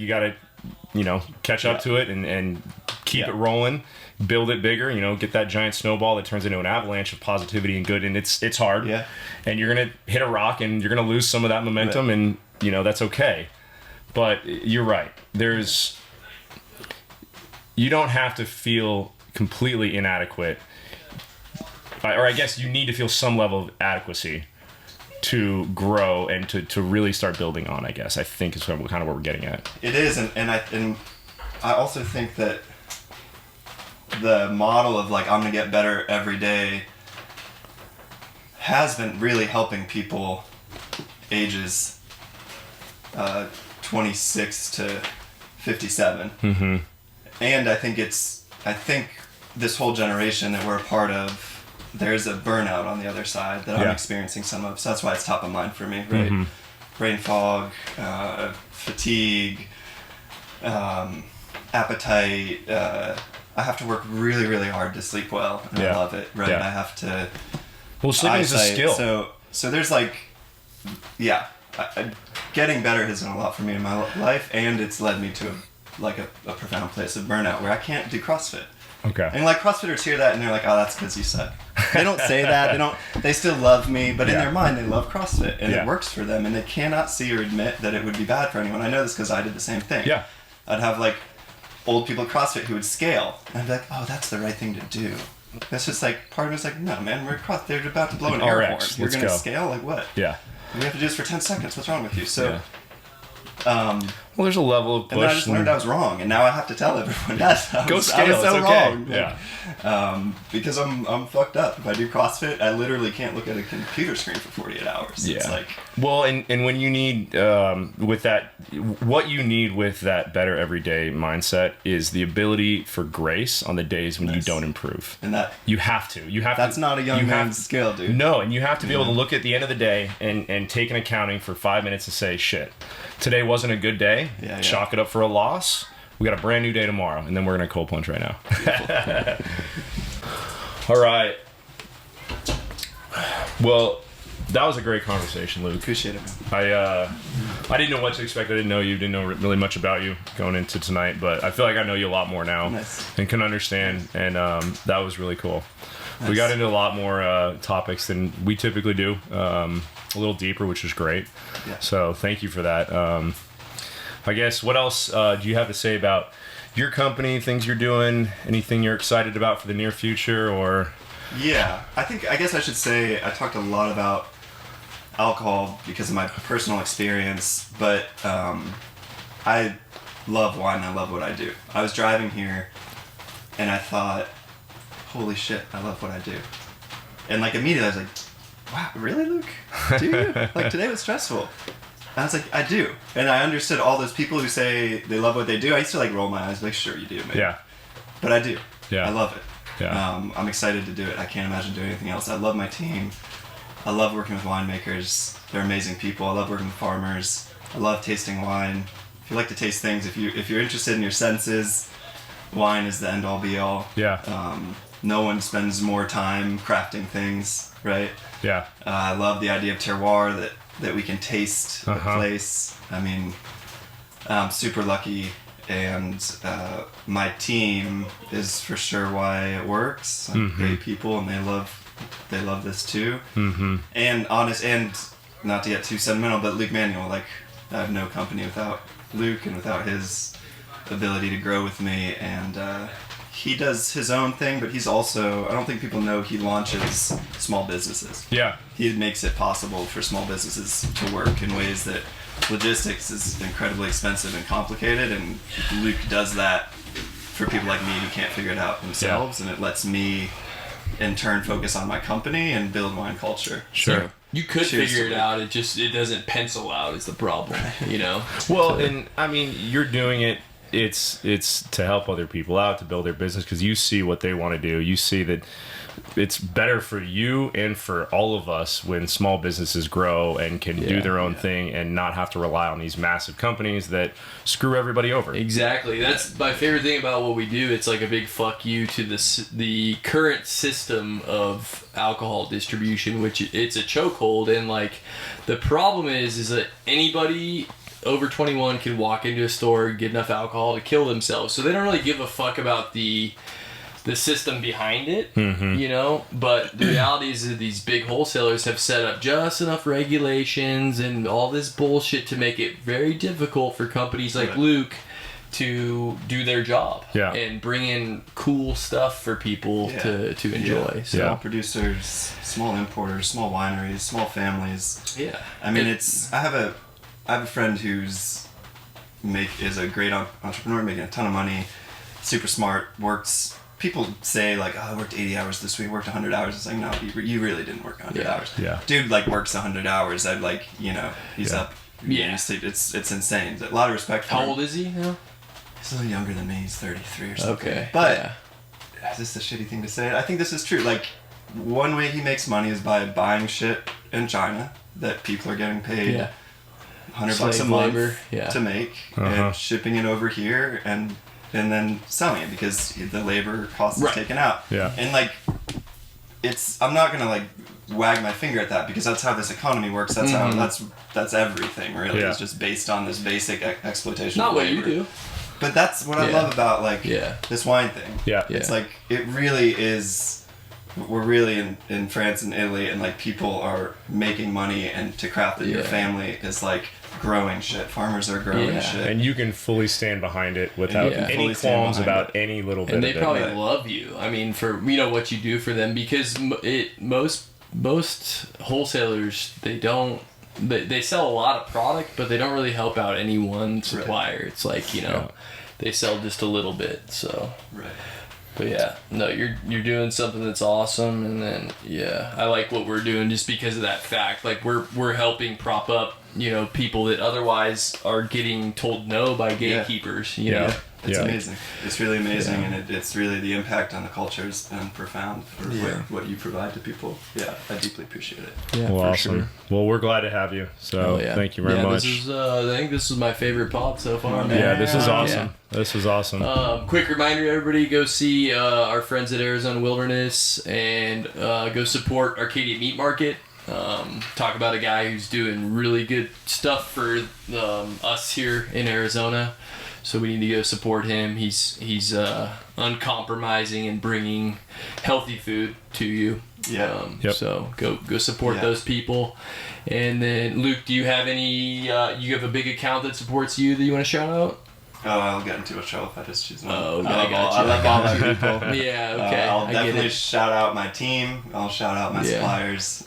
catch up to it and keep it rolling, build it bigger, get that giant snowball that turns into an avalanche of positivity and good. And it's hard. Yeah. And you're gonna hit a rock and you're gonna lose some of that momentum, and that's okay. But you're right. You don't have to feel completely inadequate, or I guess you need to feel some level of adequacy to grow and to really start building on, I guess. I think is kind of what we're getting at. It is, and I also think that the model of I'm gonna get better every day has been really helping people ages 26 to 57. Mm-hmm. And I think this whole generation that we're a part of, there's a burnout on the other side that I'm experiencing some of. So that's why it's top of mind for me, right? Mm-hmm. Brain fog, fatigue, appetite. I have to work really, really hard to sleep well, and I love it, right? I have to... Well, sleeping is a skill. So there's getting better has done a lot for me in my life, and it's led me to like a profound place of burnout where I can't do CrossFit. Okay. And like CrossFitters hear that and they're like, oh, that's because you suck. They don't say that. They still love me, but in their mind they love CrossFit and it works for them and they cannot see or admit that it would be bad for anyone. I know this because I did the same thing. Yeah. I'd have like old people at CrossFit who would scale and I'd be like, oh, that's the right thing to do. That's just like, part of it's like, no, man, we're at CrossFit. They're about to blow an air horn. You're going to scale? Like what? Yeah. We have to do this for 10 seconds. What's wrong with you? So, well, there's a level of push. And then I just learned I was wrong, and now I have to tell everyone that I was scale. so it's okay. wrong. Yeah. Because I'm fucked up. If I do CrossFit, I literally can't look at a computer screen for 48 hours. Yeah. It's like, well, and when you need with that, what you need with that better everyday mindset is the ability for grace on the days when you don't improve. And that you have to. That's not a young man's skill, dude. No, and you have to be able to look at the end of the day and take an accounting for 5 minutes to say, shit, today wasn't a good day. Chalk it up for a loss. We got a brand new day tomorrow, and then we're gonna cold plunge right now. All right. Well, that was a great conversation, Luke. Appreciate it, man. I didn't know what to expect. I didn't know you. Didn't know really much about you going into tonight, but I feel like I know you a lot more now and can understand. And that was really cool. Nice. We got into a lot more topics than we typically do. A little deeper, which is great. Yeah. So thank you for that. I guess, what else do you have to say about your company, things you're doing, anything you're excited about for the near future, or? Yeah, I guess I should say I talked a lot about alcohol because of my personal experience, but I love wine and I love what I do. I was driving here and I thought, holy shit, I love what I do. And like immediately I was like, wow, really, Luke? Do you? Like today was stressful. And I was like, I do. And I understood all those people who say they love what they do. I used to like roll my eyes, like, sure you do, maybe. Yeah. But I do. Yeah. I love it. Yeah. I'm excited to do it. I can't imagine doing anything else. I love my team. I love working with winemakers. They're amazing people. I love working with farmers. I love tasting wine. If you like to taste things, if you're interested in your senses, wine is the end all be all. Yeah. No one spends more time crafting things, right? Yeah. I love the idea of terroir, that we can taste a place. I mean, I'm super lucky, and my team is for sure why it works. Like, great people, and they love this too. Mm-hmm. And honest, and not to get too sentimental, but Luke Manuel, like, I have no company without Luke and without his ability to grow with me, and he does his own thing, but he's also, I don't think people know, he launches small businesses. Yeah. He makes it possible for small businesses to work in ways that logistics is incredibly expensive and complicated, and Luke does that for people like me who can't figure it out themselves, and it lets me in turn focus on my company and build wine culture. Sure. So, you could figure it out, it doesn't pencil out is the problem, you know? Well, and I mean, you're doing it, it's to help other people out, to build their business, because you see what they want to do. You see that it's better for you and for all of us when small businesses grow and can do their own thing and not have to rely on these massive companies that screw everybody over. Exactly. That's my favorite thing about what we do. It's like a big fuck you to the current system of alcohol distribution, which it's a chokehold. And like the problem is that anybody over 21 can walk into a store, get enough alcohol to kill themselves. So they don't really give a fuck about the system behind it, you know? But the reality is that these big wholesalers have set up just enough regulations and all this bullshit to make it very difficult for companies like Luke to do their job and bring in cool stuff for people to enjoy. Yeah. So. Small producers, small importers, small wineries, small families. Yeah. I mean, I have a friend who's is a great entrepreneur, making a ton of money, super smart, works. People say like, oh, I worked 80 hours this week, worked 100 hours. It's like, no, you really didn't work 100 hours. Yeah. Dude like works 100 hours. I'd like, you know, he's up. Yeah. It's insane. A lot of respect for him. How old is he now? He's a little younger than me. He's 33 or something. Okay. But is this a shitty thing to say? I think this is true. Like, one way he makes money is by buying shit in China that people are getting paid $100 a month to make and shipping it over here and then selling it because the labor cost is taken out. Yeah. And like, I'm not gonna like wag my finger at that because that's how this economy works. That's how that's everything really. It's just based on this basic exploitation. Not of what labor. you do. But that's what I love about like this wine thing. Yeah. It's like it really is. We're really in France and Italy, and like people are making money, and to craft it, your family is like growing shit. Farmers are growing shit, and you can fully stand behind it without any qualms about any little bit. And they of probably it. love you. I mean, for what you do for them, because most wholesalers they sell a lot of product, but they don't really help out any one supplier. It's like they sell just a little bit. So But yeah, no, you're doing something that's awesome, and then I like what we're doing just because of that fact. Like we're helping prop up, people that otherwise are getting told no by gatekeepers. You know, it's amazing. It's really amazing, and it's really the impact on the culture has been profound for what you provide to people. Yeah, I deeply appreciate it. Yeah, well, for awesome. Sure. Well, we're glad to have you. So thank you very much. This is, I think this is my favorite pod so far, man. Yeah, this is awesome. This was awesome. Quick reminder, everybody, go see our friends at Arizona Wilderness and go support Arcadia Meat Market. Talk about a guy who's doing really good stuff for us here in Arizona. So we need to go support him. He's uncompromising and bringing healthy food to you. So go support those people. And then Luke, do you have any? You have a big account that supports you that you want to shout out? Oh, I'll get into a show if I just choose one. Oh, I got you. I love all my people. Yeah, okay. I'll definitely shout out my team. I'll shout out my suppliers.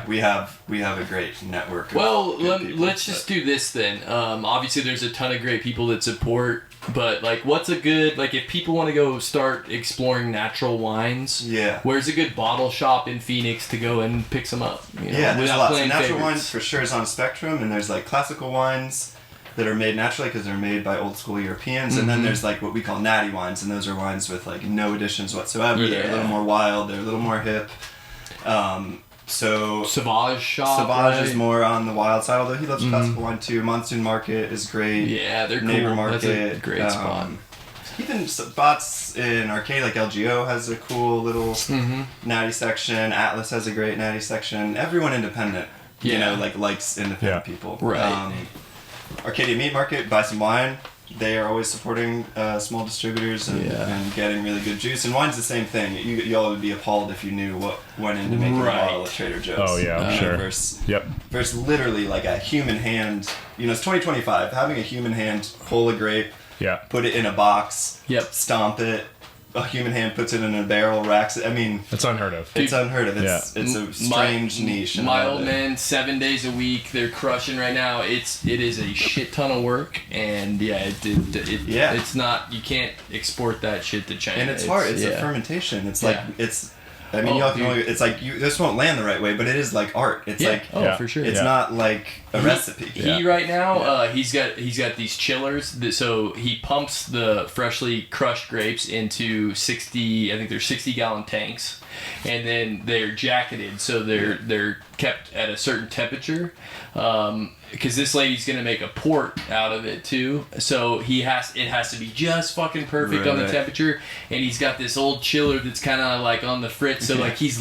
We have a great network. Well, let's just do this then. Obviously, there's a ton of great people that support, but like, what's a good if people want to go start exploring natural wines? Yeah. Where's a good bottle shop in Phoenix to go and pick some up? There's a lot. So natural wines for sure is on a spectrum, and there's like classical wines that are made naturally because they're made by old school Europeans, and then there's like what we call natty wines, and those are wines with like no additions whatsoever. Yeah. They're a little more wild. They're a little more hip. So Sauvage shop. Sauvage is more on the wild side, although he loves classical wine too. Monsoon Market is great. Yeah, they're Neighbor cool. Market, that's a great spot. Even spots in Arcade, like LGO has a cool little natty section. Atlas has a great natty section. Everyone independent, likes independent people. Right. Arcadia Meat Market, buy some wine. They are always supporting small distributors and getting really good juice. And wine's the same thing. Y'all would be appalled if you knew what went into making a bottle at Trader Joe's. Oh yeah, I'm sure. Versus literally like a human hand. It's 2025. Having a human hand pull a grape, put it in a box, stomp it. A human hand puts it in a barrel, racks it. I mean, it's unheard of. It's unheard of. It's a strange niche. My old man, 7 days a week, they're crushing right now. It is a shit ton of work, and it's not. You can't export that shit to China. And it's hard. It's a fermentation. It's like it's. I mean, it's like this won't land the right way, but it is like art. It's for sure. It's not like a recipe. He right now, he's got these chillers. So he pumps the freshly crushed grapes into 60. I think they're 60-gallon tanks, and then they're jacketed, so they're kept at a certain temperature. Because this lady's gonna make a port out of it too, so it has to be just fucking perfect on the temperature. And he's got this old chiller that's kind of like on the fritz, so like he's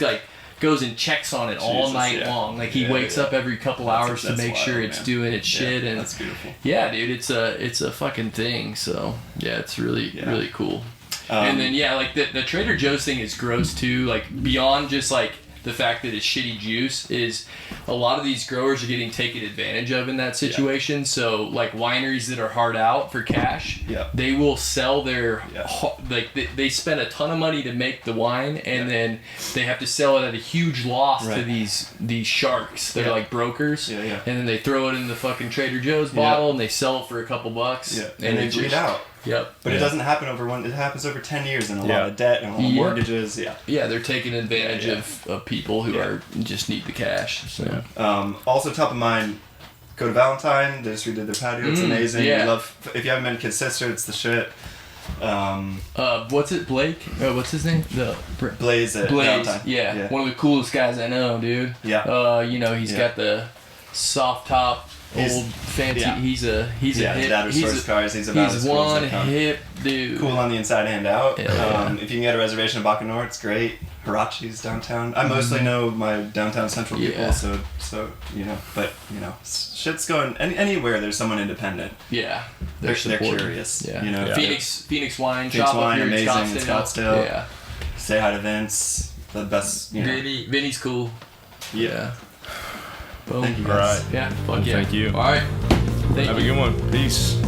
like goes and checks on it all night long. Like he wakes up every couple hours to make sure it's doing its shit. And that's beautiful. Yeah, dude, it's a fucking thing. So yeah, it's really cool. And then like the Trader Joe's thing is gross too. Like beyond just like the fact that it's shitty juice, is a lot of these growers are getting taken advantage of in that situation. So like wineries that are hard out for cash, they will sell their they spend a ton of money to make the wine, and then they have to sell it at a huge loss to these sharks. They're like brokers, and then they throw it in the fucking Trader Joe's bottle and they sell it for a couple bucks, and they bleed out. But it doesn't happen over it happens over 10 years and a lot of debt and a lot of mortgages. They're taking advantage of people who are just need the cash. So also top of mind, go to Valentine. They just redid their patio. It's amazing. If you haven't been to Kid Sister, it's the shit. What's it, Blake? What's his name? Blaze at Valentine. One of the coolest guys I know, dude. He's got the soft top old fancy. Yeah. He's a his hip. dad restores cars. He's about as cool as one they come. hip dude. Cool on the inside and out. Yeah. If you can get a reservation at Baca North, it's great. Hirachi's downtown. I mostly know my downtown central people, so but shit's going anywhere. There's someone independent. Yeah, they're curious. Yeah. Phoenix Wine Phoenix Shop up Wine, here amazing in Scottsdale. Yeah, say hi to Vince. The best. Vinny's cool. Yeah. Boom. Thank you All guys. right. Yeah. Fuck Well, yeah. thank you. All right. Have a good one. Peace.